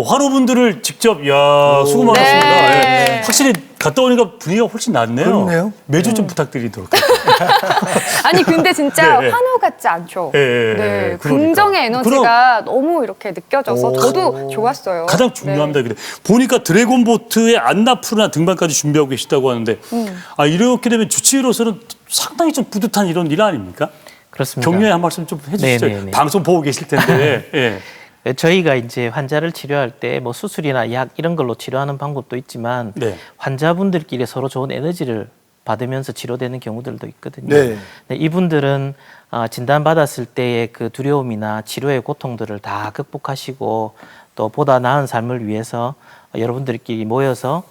환우분들을 직접 수고 많았습니다. 네. 예. 확실히 갔다 오니까 분위기가 훨씬 낫네요. 그렇네요. 매주 좀 부탁드리도록. 아니 근데 진짜 네, 네. 환호 같지 않죠? 예, 예, 네, 예. 그러니까. 긍정의 에너지가 너무 이렇게 느껴져서 저도 좋았어요. 가장 중요합니다. 근데 보니까 드래곤보트의 안나푸르나 등반까지 준비하고 계시다고 하는데 이렇게 되면 주치의로서는 상당히 좀 뿌듯한 이런 일 아닙니까? 그렇습니다. 격려의 한 말씀 좀 해주시죠. 네네네. 방송 보고 계실 텐데. 예. 저희가 이제 환자를 치료할 때 뭐 수술이나 약 이런 걸로 치료하는 방법도 있지만 네. 환자분들끼리 서로 좋은 에너지를 받으면서 치료되는 경우들도 있거든요. 네. 네, 이분들은 진단받았을 때의 그 두려움이나 치료의 고통들을 다 극복하시고 또 보다 나은 삶을 위해서 여러분들끼리 모여서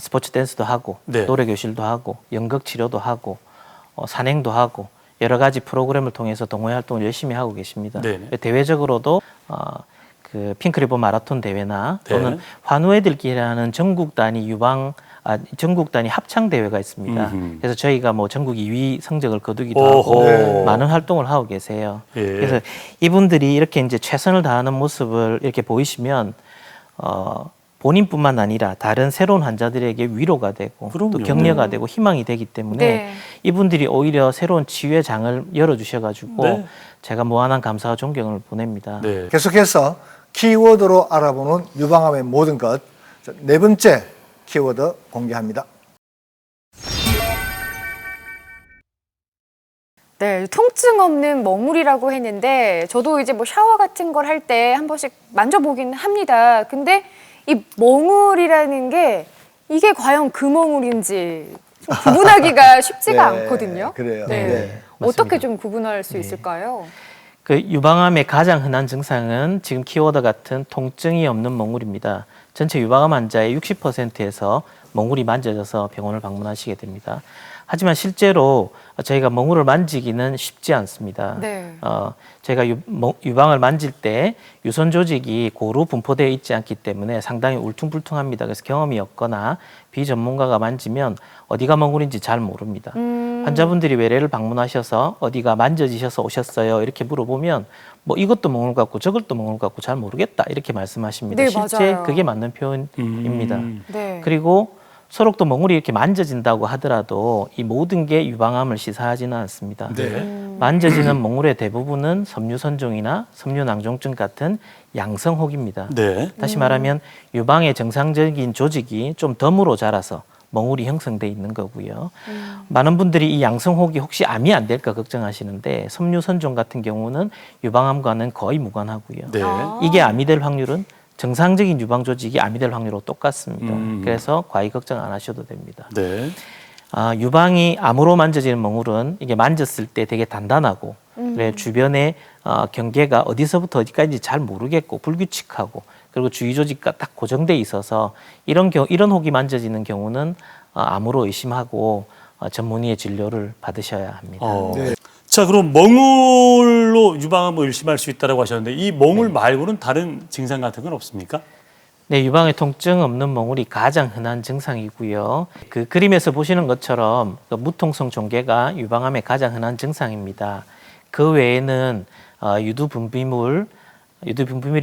스포츠 댄스도 하고 네. 노래 교실도 하고 연극 치료도 하고 산행도 하고 여러 가지 프로그램을 통해서 동호회 활동을 열심히 하고 계십니다. 네네. 대외적으로도 그 핑크리본 마라톤 대회나 네. 또는 환우애들끼리 하는 전국 단위 합창 대회가 있습니다. 그래서 저희가 뭐 전국 2위 성적을 거두기도 하고 네. 많은 활동을 하고 계세요. 예. 그래서 이분들이 이렇게 이제 최선을 다하는 모습을 이렇게 보이시면 본인뿐만 아니라 다른 새로운 환자들에게 위로가 되고 그럼요. 또 격려가 되고 희망이 되기 때문에 네. 이분들이 오히려 새로운 치유의 장을 열어주셔가지고 네. 제가 무한한 감사와 존경을 보냅니다. 네. 계속해서 키워드로 알아보는 유방암의 모든 것 자, 네 번째 키워드 공개합니다. 네, 통증 없는 멍울이라고 했는데 저도 이제 뭐 샤워 같은 걸 할 때 한 번씩 만져보긴 합니다. 근데 이 멍울이라는 게 이게 과연 그 멍울인지 좀 구분하기가 쉽지가 네, 않거든요. 그래요. 네. 네, 어떻게 맞습니다. 좀 구분할 수 있을까요? 그 유방암의 가장 흔한 증상은 지금 키워드 같은 통증이 없는 멍울입니다. 전체 유방암 환자의 60%에서 멍울이 만져져서 병원을 방문하시게 됩니다. 하지만 실제로 저희가 멍울을 만지기는 쉽지 않습니다. 네. 저희가 유방을 만질 때 유선 조직이 고루 분포되어 있지 않기 때문에 상당히 울퉁불퉁합니다. 그래서 경험이 없거나 비전문가가 만지면 어디가 멍울인지 잘 모릅니다. 환자분들이 외래를 방문하셔서 어디가 만져지셔서 오셨어요 이렇게 물어보면 뭐 이것도 멍울 같고 저것도 멍울 같고 잘 모르겠다 이렇게 말씀하십니다. 네, 실제 맞아요. 그게 맞는 표현입니다. 네. 그리고 서로 또 멍울이 이렇게 만져진다고 하더라도 이 모든 게 유방암을 시사하지는 않습니다. 네. 만져지는 멍울의 대부분은 섬유선종이나 섬유낭종증 같은 양성혹입니다. 네. 다시 말하면 유방의 정상적인 조직이 좀 덤으로 자라서 멍울이 형성돼 있는 거고요. 많은 분들이 이 양성혹이 혹시 암이 안 될까 걱정하시는데 섬유선종 같은 경우는 유방암과는 거의 무관하고요. 네. 이게 암이 될 확률은 정상적인 유방 조직이 암이 될 확률로 똑같습니다. 그래서 과히 걱정 안 하셔도 됩니다. 네. 유방이 암으로 만져지는 멍울은 이게 만졌을 때 되게 단단하고 그래 주변에 경계가 어디서부터 어디까지 잘 모르겠고 불규칙하고 그리고 주위 조직과 딱 고정돼 있어서 이런 혹이 만져지는 경우는 암으로 의심하고 전문의의 진료를 받으셔야 합니다. 네. 자, 그럼 멍울로 유방암을 의심할 수 있다고 하셨는데 이 멍울 말고는 다른 증상 같은 건 없습니까? 네, 유방에 통증 없는 멍울이 가장 흔한 증상이고요. 그 그림에서 보시는 것처럼 그 무통성 종괴가 유방암의 가장 흔한 증상입니다. 그 외에는 유두 분비물이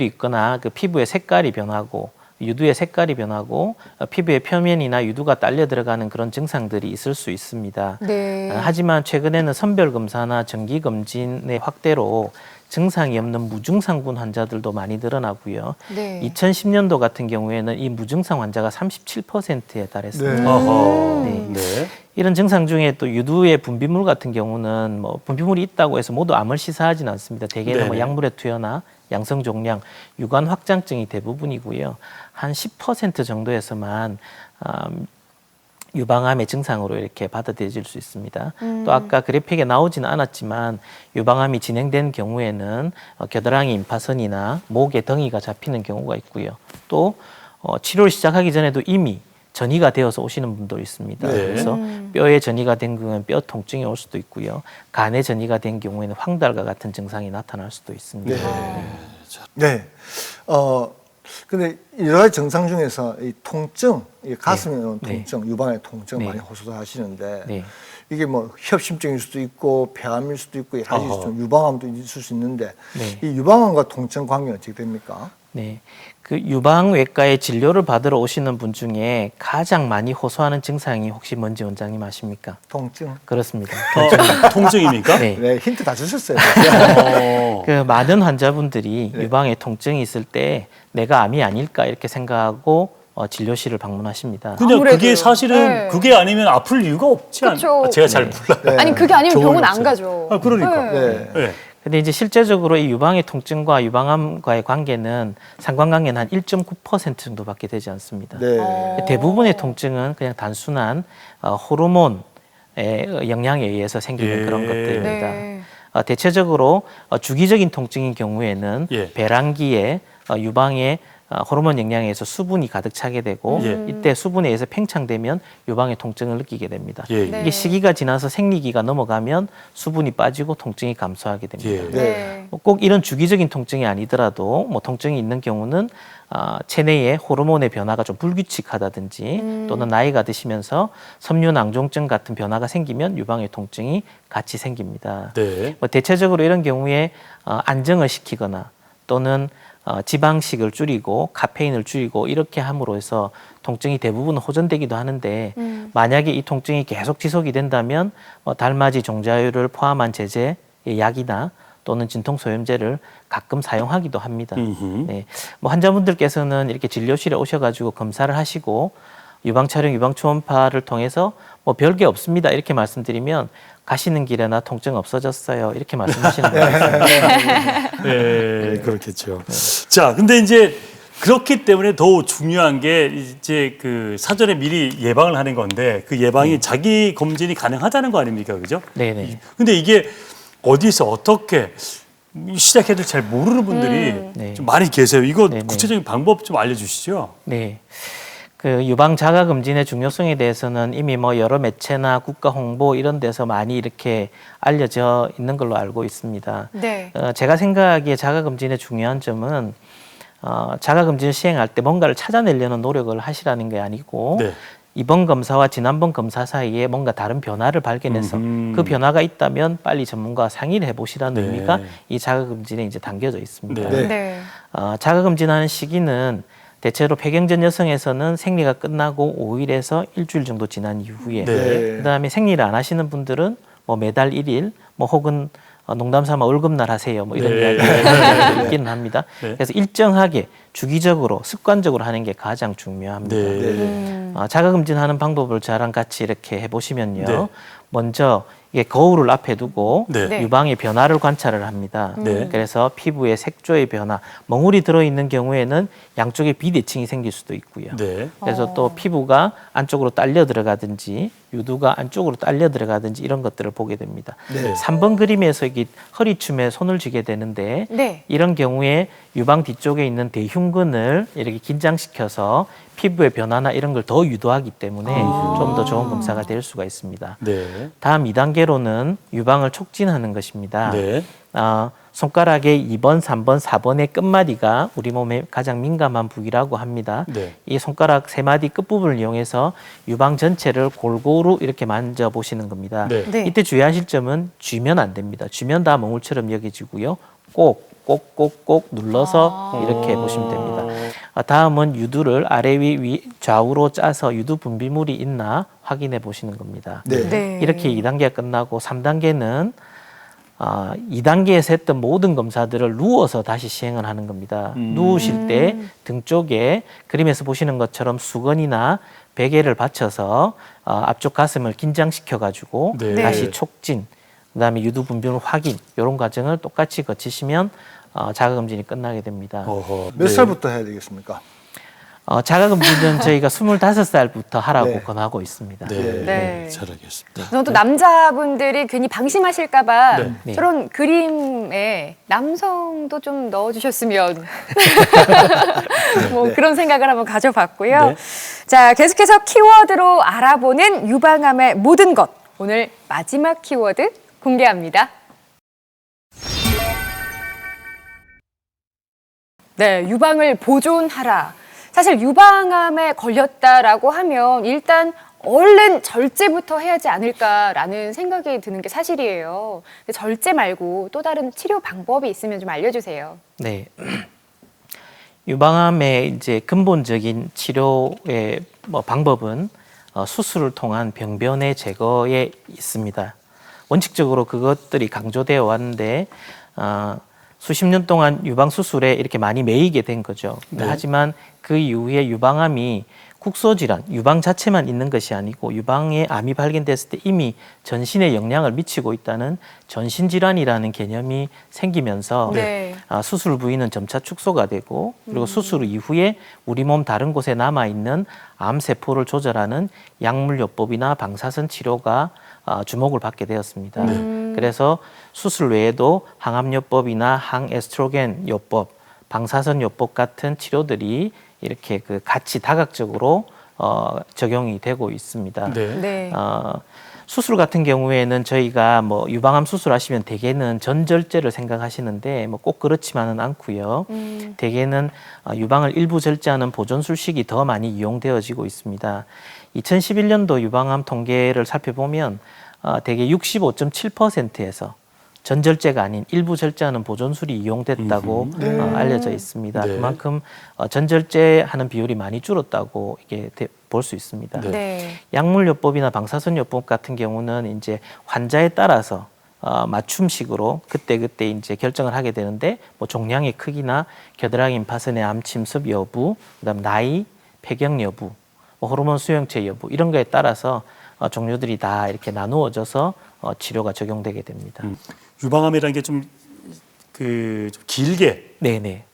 있거나 그 피부의 색깔이 변하고 유두의 색깔이 변하고 피부의 표면이나 유두가 딸려 들어가는 그런 증상들이 있을 수 있습니다. 네. 하지만 최근에는 선별 검사나 정기 검진의 확대로 증상이 없는 무증상군 환자들도 많이 늘어나고요. 네. 2010년도 같은 경우에는 이 무증상 환자가 37%에 달했습니다. 네. 어허. 네. 네. 이런 증상 중에 또 유두의 분비물 같은 경우는 뭐 분비물이 있다고 해서 모두 암을 시사하지는 않습니다. 대개는 뭐 네네. 약물의 투여나 양성종양, 유관 확장증이 대부분이고요. 한 10% 정도에서만 유방암의 증상으로 이렇게 받아들여질 수 있습니다. 또 아까 그래픽에 나오지는 않았지만 유방암이 진행된 경우에는 겨드랑이 임파선이나 목에 덩이가 잡히는 경우가 있고요. 또 치료를 시작하기 전에도 이미 전이가 되어서 오시는 분도 있습니다. 네. 그래서 뼈에 전이가 된 경우에는 뼈 통증이 올 수도 있고요. 간에 전이가 된 경우에는 황달과 같은 증상이 나타날 수도 있습니다. 네. 근데 여러 가지 증상 중에서 이 통증, 이 가슴에 오는 네. 통증, 유방의 통증 네. 많이 호소하시는데 네. 이게 뭐 협심증일 수도 있고 폐암일 수도 있고 여러 가지 어허. 좀 유방암도 있을 수 있는데 네. 이 유방암과 통증 관계가 어떻게 됩니까? 네. 그 유방외과에 진료를 받으러 오시는 분 중에 가장 많이 호소하는 증상이 혹시 뭔지 원장님 아십니까? 통증. 그렇습니다. 통증입니까? 네. 네, 힌트 다 주셨어요. 어. 그 많은 환자분들이 유방에 통증이 있을 때 내가 암이 아닐까 이렇게 생각하고 진료실을 방문하십니다. 근데 아무래도. 그게 사실은 네. 그게 아니면 아플 이유가 없지 않. 그쵸. 제가 잘 몰라요. 네. 아니 그게 아니면 경험이 병원 안 없어요. 가죠. 아, 그러니까. 네. 네. 근데 이제 실제적으로 이 유방의 통증과 유방암과의 관계는 상관관계는 한 1.9% 정도밖에 되지 않습니다. 네. 대부분의 통증은 그냥 단순한 호르몬의 영향에 의해서 생기는 예. 그런 것들입니다. 네. 대체적으로 주기적인 통증인 경우에는 예. 배란기에 유방에 호르몬 영향에 의해서 수분이 가득 차게 되고 예. 이때 수분에 의해서 팽창되면 유방의 통증을 느끼게 됩니다. 예. 네. 이게 시기가 지나서 생리기가 넘어가면 수분이 빠지고 통증이 감소하게 됩니다. 예. 네. 꼭 이런 주기적인 통증이 아니더라도 뭐 통증이 있는 경우는 체내의 호르몬의 변화가 좀 불규칙하다든지 또는 나이가 드시면서 섬유낭종증 같은 변화가 생기면 유방의 통증이 같이 생깁니다. 네. 뭐 대체적으로 이런 경우에 안정을 시키거나 또는 지방식을 줄이고 카페인을 줄이고 이렇게 함으로 해서 통증이 대부분 호전되기도 하는데 만약에 이 통증이 계속 지속이 된다면 달맞이 종자유를 포함한 제제의 약이나 또는 진통소염제를 가끔 사용하기도 합니다. 음흠. 네, 뭐 환자분들께서는 이렇게 진료실에 오셔가지고 검사를 하시고 유방 촬영, 유방 초음파를 통해서 뭐 별게 없습니다 이렇게 말씀드리면 가시는 길에나 통증 없어졌어요 이렇게 말씀하시는 분이 있습니다. 네, 그렇겠죠. 자, 근데 이제 그렇기 때문에 더 중요한 게 이제 그 사전에 미리 예방을 하는 건데 그 예방이 자기 검진이 가능하다는 거 아닙니까, 그죠? 네네. 근데 이게 어디서 어떻게 시작해도 잘 모르는 분들이 네. 좀 많이 계세요. 이거 네네. 구체적인 방법 좀 알려주시죠. 네. 그 유방 자가 검진의 중요성에 대해서는 이미 뭐 여러 매체나 국가 홍보 이런 데서 많이 이렇게 알려져 있는 걸로 알고 있습니다. 네. 제가 생각하기에 자가 검진의 중요한 점은 자가 검진을 시행할 때 뭔가를 찾아내려는 노력을 하시라는 게 아니고 네. 이번 검사와 지난번 검사 사이에 뭔가 다른 변화를 발견해서 그 변화가 있다면 빨리 전문가와 상의를 해보시라는 네. 의미가 이 자가 검진에 이제 담겨져 있습니다. 네. 네. 자가 검진하는 시기는 대체로 폐경전 여성에서는 생리가 끝나고 5일에서 일주일 정도 지난 이후에 네. 그다음에 생리를 안 하시는 분들은 뭐 매달 1일 뭐 혹은 농담 삼아 월급날 하세요 뭐 이런 네. 이야기가 있기는 합니다. 네. 그래서 일정하게 주기적으로 습관적으로 하는 게 가장 중요합니다. 네. 자가 검진하는 방법을 저랑 같이 이렇게 해보시면요. 네. 먼저 이게 거울을 앞에 두고 네. 네. 유방의 변화를 관찰을 합니다. 네. 그래서 피부의 색조의 변화, 멍울이 들어있는 경우에는 양쪽에 비대칭이 생길 수도 있고요. 네. 그래서 또 피부가 안쪽으로 딸려 들어가든지 유두가 안쪽으로 딸려 들어가든지 이런 것들을 보게 됩니다. 네. 3번 그림에서 이게 허리춤에 손을 쥐게 되는데 네. 이런 경우에 유방 뒤쪽에 있는 대흉근을 이렇게 긴장시켜서 피부의 변화나 이런 걸 더 유도하기 때문에 좀 더 좋은 검사가 될 수가 있습니다. 네. 다음 2단계로는 유방을 촉진하는 것입니다. 네. 손가락의 2번, 3번, 4번의 끝마디가 우리 몸에 가장 민감한 부위라고 합니다. 네. 이 손가락 3마디 끝부분을 이용해서 유방 전체를 골고루 이렇게 만져보시는 겁니다. 네. 네. 이때 주의하실 점은 쥐면 안 됩니다. 쥐면 다 멍울처럼 여겨지고요. 꼭 눌러서 이렇게 해보시면 됩니다. 다음은 유두를 아래 위 좌우로 짜서 유두 분비물이 있나 확인해 보시는 겁니다. 네. 네. 이렇게 2단계가 끝나고 3단계는 2단계에서 했던 모든 검사들을 누워서 다시 시행을 하는 겁니다. 누우실 때 등 쪽에 그림에서 보시는 것처럼 수건이나 베개를 받쳐서 앞쪽 가슴을 긴장시켜 가지고 네. 다시 촉진, 그다음에 유두 분비물 확인 이런 과정을 똑같이 거치시면 자가 검진이 끝나게 됩니다. 어허. 몇 네. 살부터 해야 되겠습니까? 자가 검진은 저희가 25살부터 하라고 네. 권하고 있습니다. 네. 네. 잘 알겠습니다. 저는 또 남자분들이 괜히 방심하실까봐 네. 저런 그림에 남성도 좀 넣어주셨으면 뭐 그런 생각을 한번 가져봤고요. 네. 자, 계속해서 키워드로 알아보는 유방암의 모든 것. 오늘 마지막 키워드 공개합니다. 네, 유방을 보존하라. 사실 유방암에 걸렸다라고 하면 일단 얼른 절제부터 해야지 않을까라는 생각이 드는 게 사실이에요. 근데 절제 말고 또 다른 치료 방법이 있으면 좀 알려주세요. 네. 유방암의 이제 근본적인 치료의 방법은 수술을 통한 병변의 제거에 있습니다. 원칙적으로 그것들이 강조되어 왔는데 수십 년 동안 유방 수술에 이렇게 많이 매이게 된 거죠. 네. 하지만 그 이후에 유방암이 국소질환, 유방 자체만 있는 것이 아니고 유방에 암이 발견됐을 때 이미 전신에 영향을 미치고 있다는 전신질환이라는 개념이 생기면서 네. 수술 부위는 점차 축소가 되고 그리고 수술 이후에 우리 몸 다른 곳에 남아있는 암세포를 조절하는 약물요법이나 방사선 치료가 주목을 받게 되었습니다. 그래서 수술 외에도 항암요법이나 항에스트로겐 요법, 방사선 요법 같은 치료들이 이렇게 같이 다각적으로 적용이 되고 있습니다. 네. 네. 수술 같은 경우에는 저희가 뭐 유방암 수술하시면 대개는 전절제를 생각하시는데 뭐 꼭 그렇지만은 않고요. 대개는 유방을 일부 절제하는 보존술식이 더 많이 이용되어지고 있습니다. 2011년도 유방암 통계를 살펴보면 대개 65.7%에서 전절제가 아닌 일부 절제하는 보존술이 이용됐다고 알려져 있습니다. 네. 그만큼 전절제하는 비율이 많이 줄었다고 이게 볼 수 있습니다. 네. 네. 약물요법이나 방사선요법 같은 경우는 이제 환자에 따라서 맞춤식으로 그때 이제 결정을 하게 되는데 뭐 종양의 크기나 겨드랑이 임파선의 암 침습 여부, 그다음 나이, 폐경 여부, 뭐 호르몬 수용체 여부 이런 거에 따라서 종류들이 다 이렇게 나누어져서 치료가 적용되게 됩니다. 유방암이라는 게 좀 좀 길게 네네.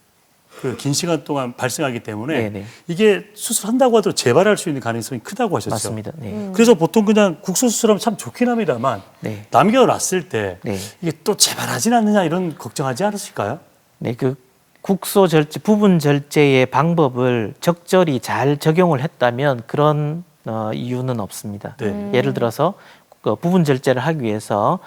그 긴 시간 동안 발생하기 때문에 네네. 이게 수술한다고 하더라도 재발할 수 있는 가능성이 크다고 하셨죠. 맞습니다. 네. 그래서 보통 그냥 국소 수술하면 참 좋긴 합니다만 네. 남겨놨을 때 네. 이게 또 재발하진 않느냐 이런 걱정하지 않으실까요? 네, 그 국소 절제, 부분 절제의 방법을 적절히 잘 적용을 했다면 그런 이유는 없습니다. 네. 예를 들어서 그 부분 절제를 하기 위해서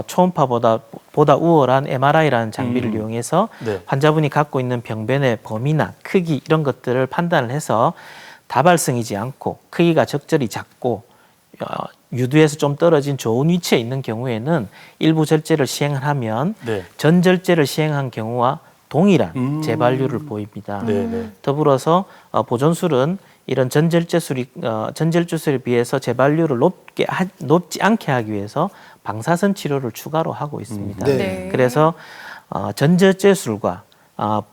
초음파보다 우월한 MRI라는 장비를 이용해서 네. 환자분이 갖고 있는 병변의 범위나 크기 이런 것들을 판단을 해서 다발성이지 않고 크기가 적절히 작고 유두에서 좀 떨어진 좋은 위치에 있는 경우에는 일부 절제를 시행을 하면 네. 전 절제를 시행한 경우와 동일한 재발률을 보입니다. 네, 네. 더불어서 보존술은 이런 전절제술에 비해서 재발률을 높지 않게 하기 위해서 방사선 치료를 추가로 하고 있습니다. 네. 네. 그래서 전절제술과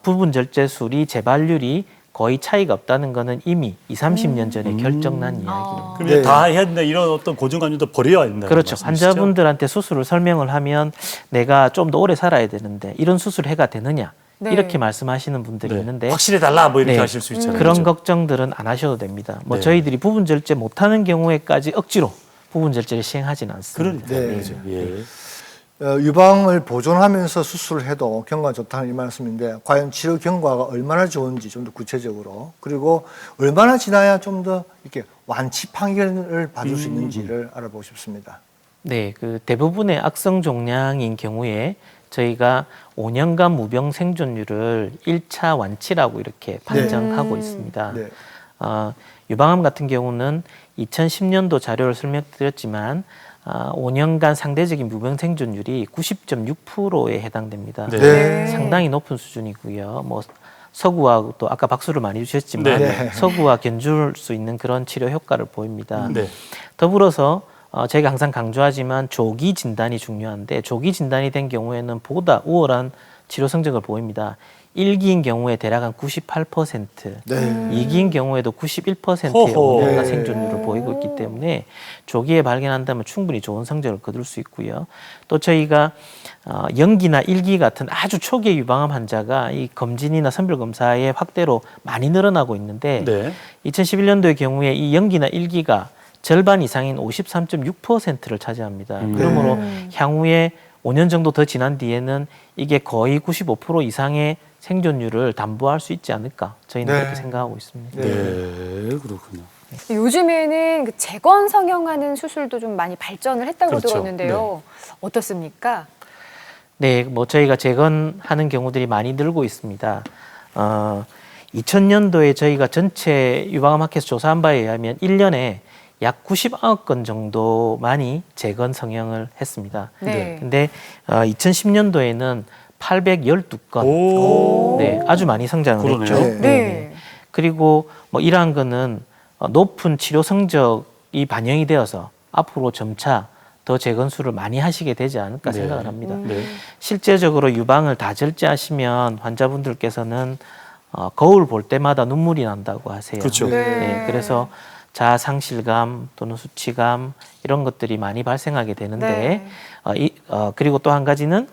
부분 절제술이 재발률이 거의 차이가 없다는 것은 이미 20-30년 전에 결정난 이야기입니다. 그럼 네. 다 해야 된다 이런 어떤 고정관념도 버려야 된다. 그렇죠. 환자분들한테 수술을 설명을 하면 내가 좀 더 오래 살아야 되는데 이런 수술해가 되느냐 네. 이렇게 말씀하시는 분들이 있는데 확실해 달라 뭐 이렇게 네. 하실 수 있잖아요. 그런 그렇죠? 걱정들은 안 하셔도 됩니다. 뭐 네. 저희들이 부분 절제 못하는 경우에까지 억지로 부분 절제를 시행하지는 않습니다. 그러니까 네. 그렇죠. 예. 유방을 보존하면서 수술을 해도 경과가 좋다는 이 말씀인데 과연 치료 경과가 얼마나 좋은지 좀 더 구체적으로 그리고 얼마나 지나야 좀 더 이렇게 완치 판결을 받을 수 있는지를 알아보고 싶습니다. 네, 그 대부분의 악성 종양인 경우에 저희가 5년간 무병 생존율을 1차 완치라고 이렇게 판정하고 있습니다. 네. 유방암 같은 경우는 2010년도 자료를 설명드렸지만 5년간 상대적인 무병 생존율이 90.6%에 해당됩니다. 네. 상당히 높은 수준이고요. 뭐 서구와 또 아까 박수를 많이 주셨지만 네. 서구와 견줄 수 있는 그런 치료 효과를 보입니다. 네. 더불어서 저희가 항상 강조하지만 조기 진단이 중요한데 조기 진단이 된 경우에는 보다 우월한 치료 성적을 보입니다. 1기인 경우에 대략 한 98%, 네. 2기인 경우에도 91%의 호호. 5년간 네. 생존율을 보이고 있기 때문에 조기에 발견한다면 충분히 좋은 성적을 거둘 수 있고요. 또 저희가 연기나 1기 같은 아주 초기의 유방암 환자가 이 검진이나 선별검사의 확대로 많이 늘어나고 있는데 네. 2011년도의 경우에 이 연기나 1기가 절반 이상인 53.6%를 차지합니다. 그러므로 향후에 5년 정도 더 지난 뒤에는 이게 거의 95% 이상의 생존율을 담보할 수 있지 않을까 저희는 네. 그렇게 생각하고 있습니다. 네. 그렇군요. 요즘에는 그 재건 성형하는 수술도 좀 많이 발전을 했다고 그렇죠. 들었는데요. 어떻습니까? 네, 뭐 저희가 재건하는 경우들이 많이 늘고 있습니다. 2000년도에 저희가 전체 유방암 학회에서 조사한 바에 의하면 1년에 약 99억 건 정도만이 재건 성형을 했습니다. 네. 근데 2010년도에는 812건. 오. 네, 아주 많이 성장을 그러네요. 했죠. 네. 네. 그리고 뭐 이러한 거는 높은 치료 성적이 반영이 되어서 앞으로 점차 더 재건수를 많이 하시게 되지 않을까 네. 생각을 합니다. 네. 실제적으로 유방을 다 절제하시면 환자분들께서는 거울 볼 때마다 눈물이 난다고 하세요. 그렇죠. 네, 그래서 자아 상실감 또는 수치감 이런 것들이 많이 발생하게 되는데 그리고 또 한 가지는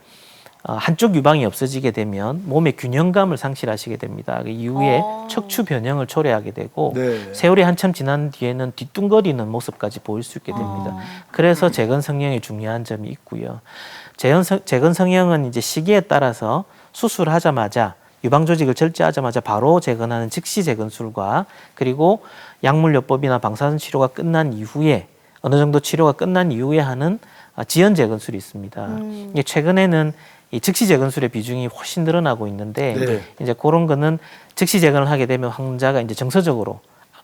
한쪽 유방이 없어지게 되면 몸의 균형감을 상실하시게 됩니다. 그 이후에 척추 변형을 초래하게 되고 네. 세월이 한참 지난 뒤에는 뒤뚱거리는 모습까지 보일 수 있게 됩니다. 그래서 재건 성형이 중요한 점이 있고요. 재건 성형은 이제 시기에 따라서 수술하자마자 유방 조직을 절제하자마자 바로 재건하는 즉시 재건술과 그리고 약물요법이나 방사선 치료가 끝난 이후에 어느 정도 치료가 끝난 이후에 하는 지연 재건술이 있습니다. 이게 최근에는 이 즉시 재건술의 비중이 훨씬 늘어나고 있는데 네. 이제 그런 거는 즉시 재건을 하게 되면 환자가 이제 정서적으로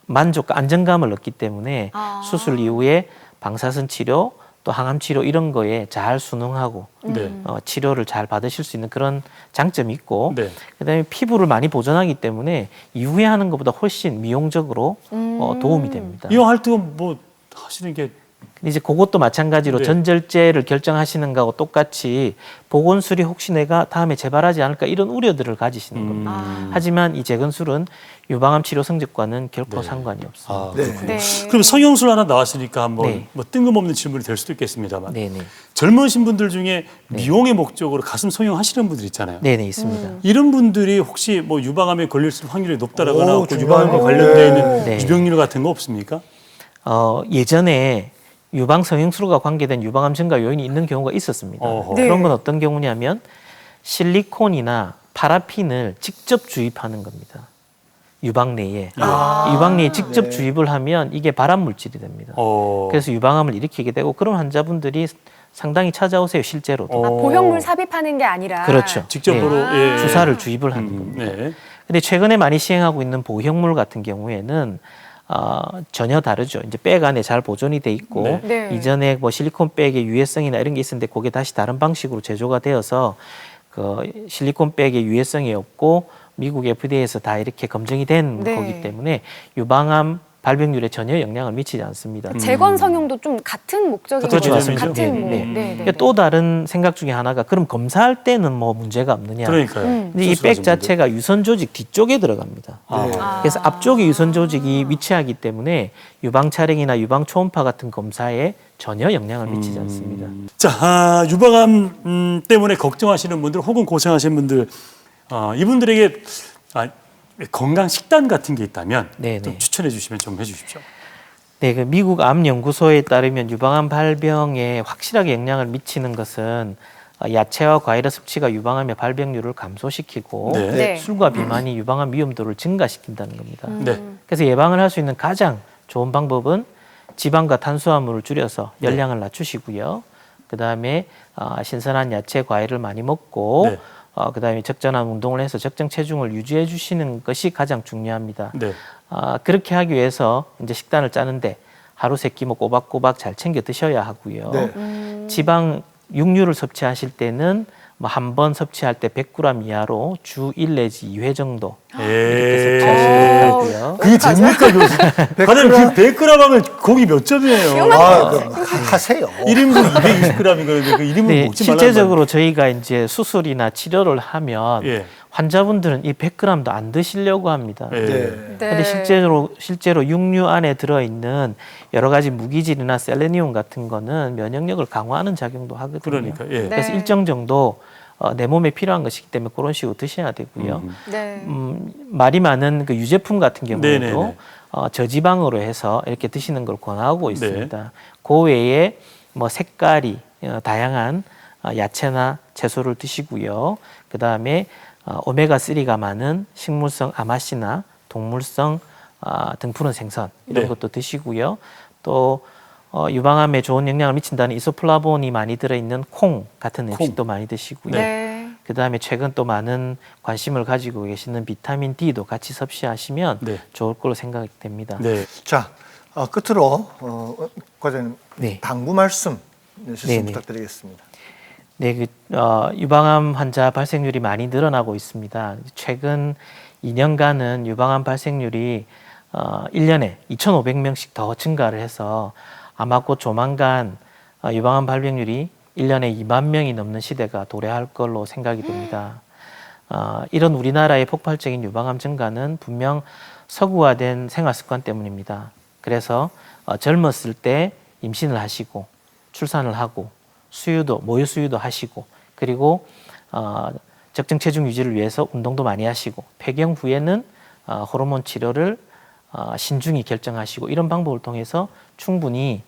만족과 안정감을 얻기 때문에 수술 이후에 방사선 치료 또 항암 치료 이런 거에 잘 순응하고 네. 치료를 잘 받으실 수 있는 그런 장점이 있고 네. 그다음에 피부를 많이 보존하기 때문에 이후에 하는 것보다 훨씬 미용적으로 도움이 됩니다. 이왕 할 때는 뭐 하시는 게 이제 그것도 마찬가지로 네. 전절제를 결정하시는 거하고 똑같이 보건술이 혹시 내가 다음에 재발하지 않을까 이런 우려들을 가지시는 겁니다. 하지만 이 재건술은 유방암 치료 성적과는 결코 네. 상관이 없습니다. 아, 네. 그렇군요. 네. 그럼 성형술 하나 나왔으니까 한번 네. 뭐 뜬금없는 질문이 될 수도 있겠습니다만 네네. 젊으신 분들 중에 미용의 목적으로 가슴 성형하시는 분들 있잖아요. 네네, 있습니다. 이런 분들이 혹시 뭐 유방암에 걸릴 확률이 높다라거나 오, 그 중요하네요. 유방암과 관련되어 있는 네. 유병률 같은 거 없습니까? 예전에 유방 성형술과 관계된 유방암 증가 요인이 있는 경우가 있었습니다. 어허. 네. 그런 건 어떤 경우냐면 실리콘이나 파라핀을 직접 주입하는 겁니다. 유방 내에. 유방 내에 직접 네. 주입을 하면 이게 발암 물질이 됩니다. 그래서 유방암을 일으키게 되고 그런 환자분들이 상당히 찾아오세요, 실제로도. 아, 보형물 삽입하는 게 아니라. 그렇죠. 직접으로 네. 예. 주사를 주입을 하는 겁니다. 네. 근데 최근에 많이 시행하고 있는 보형물 같은 경우에는 전혀 다르죠. 이제 백 안에 잘 보존이 돼 있고 네. 네. 이전에 뭐 실리콘 백의 유해성이나 이런 게 있었는데 그게 다시 다른 방식으로 제조가 되어서 그 실리콘 백의 유해성이 없고 미국 FDA에서 다 이렇게 검증이 된 네. 거기 때문에 유방암 발병률에 전혀 영향을 미치지 않습니다. 재건 성형도 좀 같은 목적인 그렇죠, 거죠. 맞습니다. 같은 네, 뭐. 네. 네, 네, 그러니까 네. 또 다른 생각 중에 하나가 그럼 검사할 때는 뭐 문제가 없느냐. 그러니까요. 근데 이 백 수술하신 분들. 자체가 유선 조직 뒤쪽에 들어갑니다. 아. 네. 그래서 앞쪽에 유선 조직이 위치하기 때문에 유방 촬영이나 유방 초음파 같은 검사에 전혀 영향을 미치지 않습니다. 자, 유방암 때문에 걱정하시는 분들 혹은 고생하시는 분들 이분들에게 건강 식단 같은 게 있다면 네네. 좀 추천해 주시면 좀 해주십시오. 네, 그 미국 암 연구소에 따르면 유방암 발병에 확실하게 영향을 미치는 것은 야채와 과일의 섭취가 유방암의 발병률을 감소시키고 네. 네. 술과 비만이 유방암 위험도를 증가시킨다는 겁니다. 네. 그래서 예방을 할 수 있는 가장 좋은 방법은 지방과 탄수화물을 줄여서 네. 열량을 낮추시고요. 그다음에 신선한 야채, 과일을 많이 먹고 네. 그다음에 적절한 운동을 해서 적정 체중을 유지해 주시는 것이 가장 중요합니다. 네. 그렇게 하기 위해서 이제 식단을 짜는데 하루 세 끼 뭐 꼬박꼬박 잘 챙겨 드셔야 하고요. 네. 지방 육류를 섭취하실 때는 뭐 한 번 섭취할 때 100g 이하로 주 1 내지 2회 정도 이렇게 섭취하시면 하고요. 그게 됩니까, 교수? 과장님, 그 100g 하면 고기 몇 점이에요? 하세요. 1인분 220g이거든요. 그 1인분 네, 먹지 말라는 실제적으로 저희가 이제 수술이나 치료를 하면 예. 환자분들은 이 100g도 안 드시려고 합니다. 예. 네. 네. 근데 실제로 육류 안에 들어있는 여러 가지 무기질이나 셀레니움 같은 거는 면역력을 강화하는 작용도 하거든요. 그러니까 예. 네. 그래서 일정 정도 내 몸에 필요한 것이기 때문에 그런 식으로 드셔야 되고요. 네. 말이 많은 그 유제품 같은 경우에도 네네네. 저지방으로 해서 이렇게 드시는 걸 권하고 네. 있습니다. 그 외에 뭐 색깔이 다양한 야채나 채소를 드시고요. 그 다음에 오메가3가 많은 식물성 아마씨나 동물성 등푸른 생선 이런 네. 것도 드시고요. 또 유방암에 좋은 영향을 미친다는 이소플라본이 많이 들어있는 콩 같은 음식도 많이 드시고요. 네. 그 다음에 최근 또 많은 관심을 가지고 계시는 비타민 D도 같이 섭취하시면 네. 좋을 걸로 생각이 됩니다. 네. 자, 끝으로 과장님 네. 당부 말씀 해주시면 네네. 부탁드리겠습니다. 네, 유방암 환자 발생률이 많이 늘어나고 있습니다. 최근 2년간은 유방암 발생률이 1년에 2,500명씩 더 증가를 해서 아마 곧 조만간 유방암 발병률이 1년에 2만 명이 넘는 시대가 도래할 걸로 생각이 됩니다. 이런 우리나라의 폭발적인 유방암 증가는 분명 서구화된 생활 습관 때문입니다. 그래서 젊었을 때 임신을 하시고 출산을 하고 모유 수유도 하시고 그리고 적정 체중 유지를 위해서 운동도 많이 하시고 폐경 후에는 호르몬 치료를 신중히 결정하시고 이런 방법을 통해서 충분히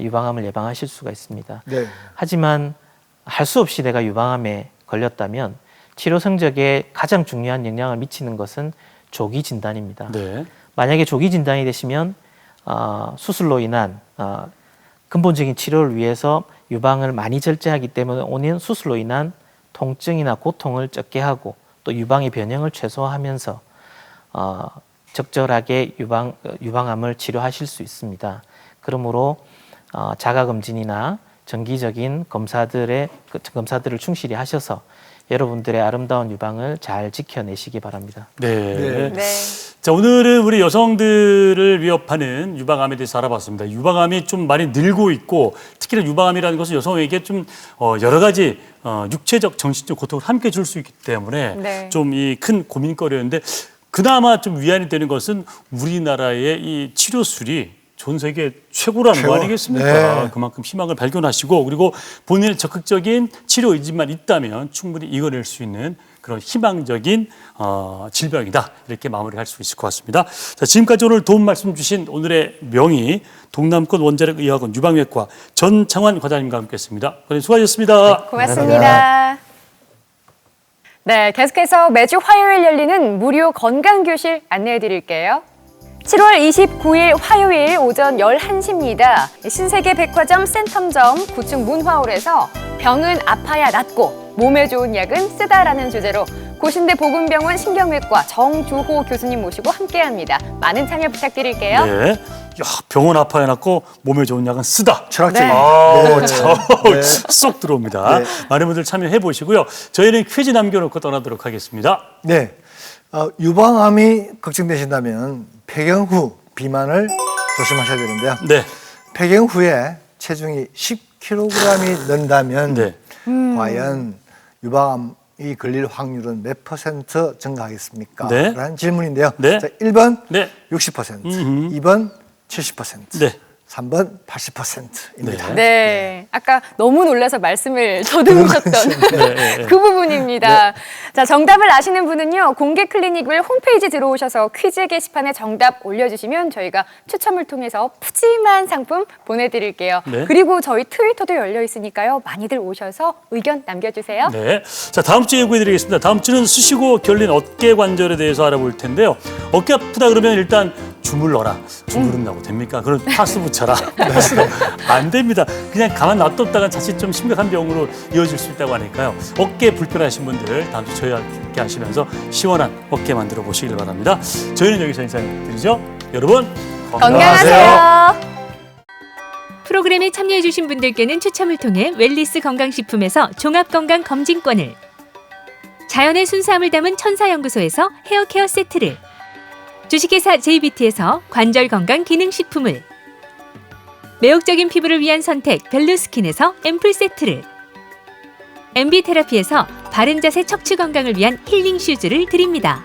유방암을 예방하실 수가 있습니다. 네. 하지만 할 수 없이 내가 유방암에 걸렸다면 치료 성적에 가장 중요한 영향을 미치는 것은 조기 진단입니다. 네. 만약에 조기 진단이 되시면 수술로 인한 근본적인 치료를 위해서 유방을 많이 절제하기 때문에 오는 수술로 인한 통증이나 고통을 적게 하고 또 유방의 변형을 최소화하면서 적절하게 유방암을 치료하실 수 있습니다. 그러므로 자가검진이나 정기적인 검사들을 충실히 하셔서 여러분들의 아름다운 유방을 잘 지켜내시기 바랍니다. 네. 네. 자, 오늘은 우리 여성들을 위협하는 유방암에 대해서 알아봤습니다. 유방암이 좀 많이 늘고 있고 특히나 유방암이라는 것은 여성에게 좀 여러 가지 육체적, 정신적 고통을 함께 줄 수 있기 때문에 네. 좀 이 큰 고민거리였는데 그나마 좀 위안이 되는 것은 우리나라의 이 치료술이 전 세계 최고라는 거 최고. 아니겠습니까? 네. 그만큼 희망을 발견하시고 그리고 본인의 적극적인 치료 의지만 있다면 충분히 이겨낼 수 있는 그런 희망적인 질병이다. 이렇게 마무리할 수 있을 것 같습니다. 자, 지금까지 오늘 도움 말씀 주신 오늘의 명의 동남권 원자력 의학원 유방외과 전창환 과장님과 함께했습니다. 수고하셨습니다. 고맙습니다. 네, 계속해서 매주 화요일 열리는 무료 건강교실 안내해 드릴게요. 7월 29일 화요일 오전 11시입니다. 신세계 백화점 센텀점 9층 문화홀에서 병은 아파야 낫고 몸에 좋은 약은 쓰다라는 주제로 고신대 보건병원 신경외과 정주호 교수님 모시고 함께합니다. 많은 참여 부탁드릴게요. 네. 야, 병원 아파야 낫고 몸에 좋은 약은 쓰다. 철학적인. 네. 네. 쏙 들어옵니다. 네. 많은 분들 참여해 보시고요. 저희는 퀴즈 남겨놓고 떠나도록 하겠습니다. 네. 유방암이 걱정되신다면 폐경 후 비만을 조심하셔야 되는데요. 네. 폐경 후에 체중이 10kg이 는다면 네. 과연 유방암이 걸릴 확률은 몇 % 증가하겠습니까? 네. 라는 질문인데요. 네. 자, 1번 네. 60%, 음흠. 2번 70%, 네. 3번 80%입니다. 네, 아까 너무 놀라서 말씀을 더듬으셨던 네. 그 부분입니다. 자, 정답을 아시는 분은요, 공개 클리닉을 홈페이지 들어오셔서 퀴즈 게시판에 정답 올려주시면 저희가 추첨을 통해서 푸짐한 상품 보내드릴게요. 네. 그리고 저희 트위터도 열려 있으니까요, 많이들 오셔서 의견 남겨주세요. 네. 자, 다음 주에 예고해드리겠습니다. 다음 주는 쑤시고 결린 어깨 관절에 대해서 알아볼 텐데요. 어깨 아프다 그러면 일단 주물러라. 주무른다고 됩니까? 그럼 파스 붙여라. 안 됩니다. 그냥 가만 놔뒀다가 자칫 좀 심각한 병으로 이어질 수 있다고 하니까요. 어깨 불편하신 분들 다음 주 저희와 함께 하시면서 시원한 어깨 만들어 보시길 바랍니다. 저희는 여기서 인사드리죠. 여러분 건강하세요. 프로그램에 참여해주신 분들께는 추첨을 통해 웰리스 건강식품에서 종합건강검진권을, 자연의 순수함을 담은 천사연구소에서 헤어케어 세트를, 주식회사 JBT에서 관절건강기능식품을, 매혹적인 피부를 위한 선택 벨루스킨에서 앰플 세트를, MB테라피에서 바른자세 척추 건강을 위한 힐링 슈즈를 드립니다.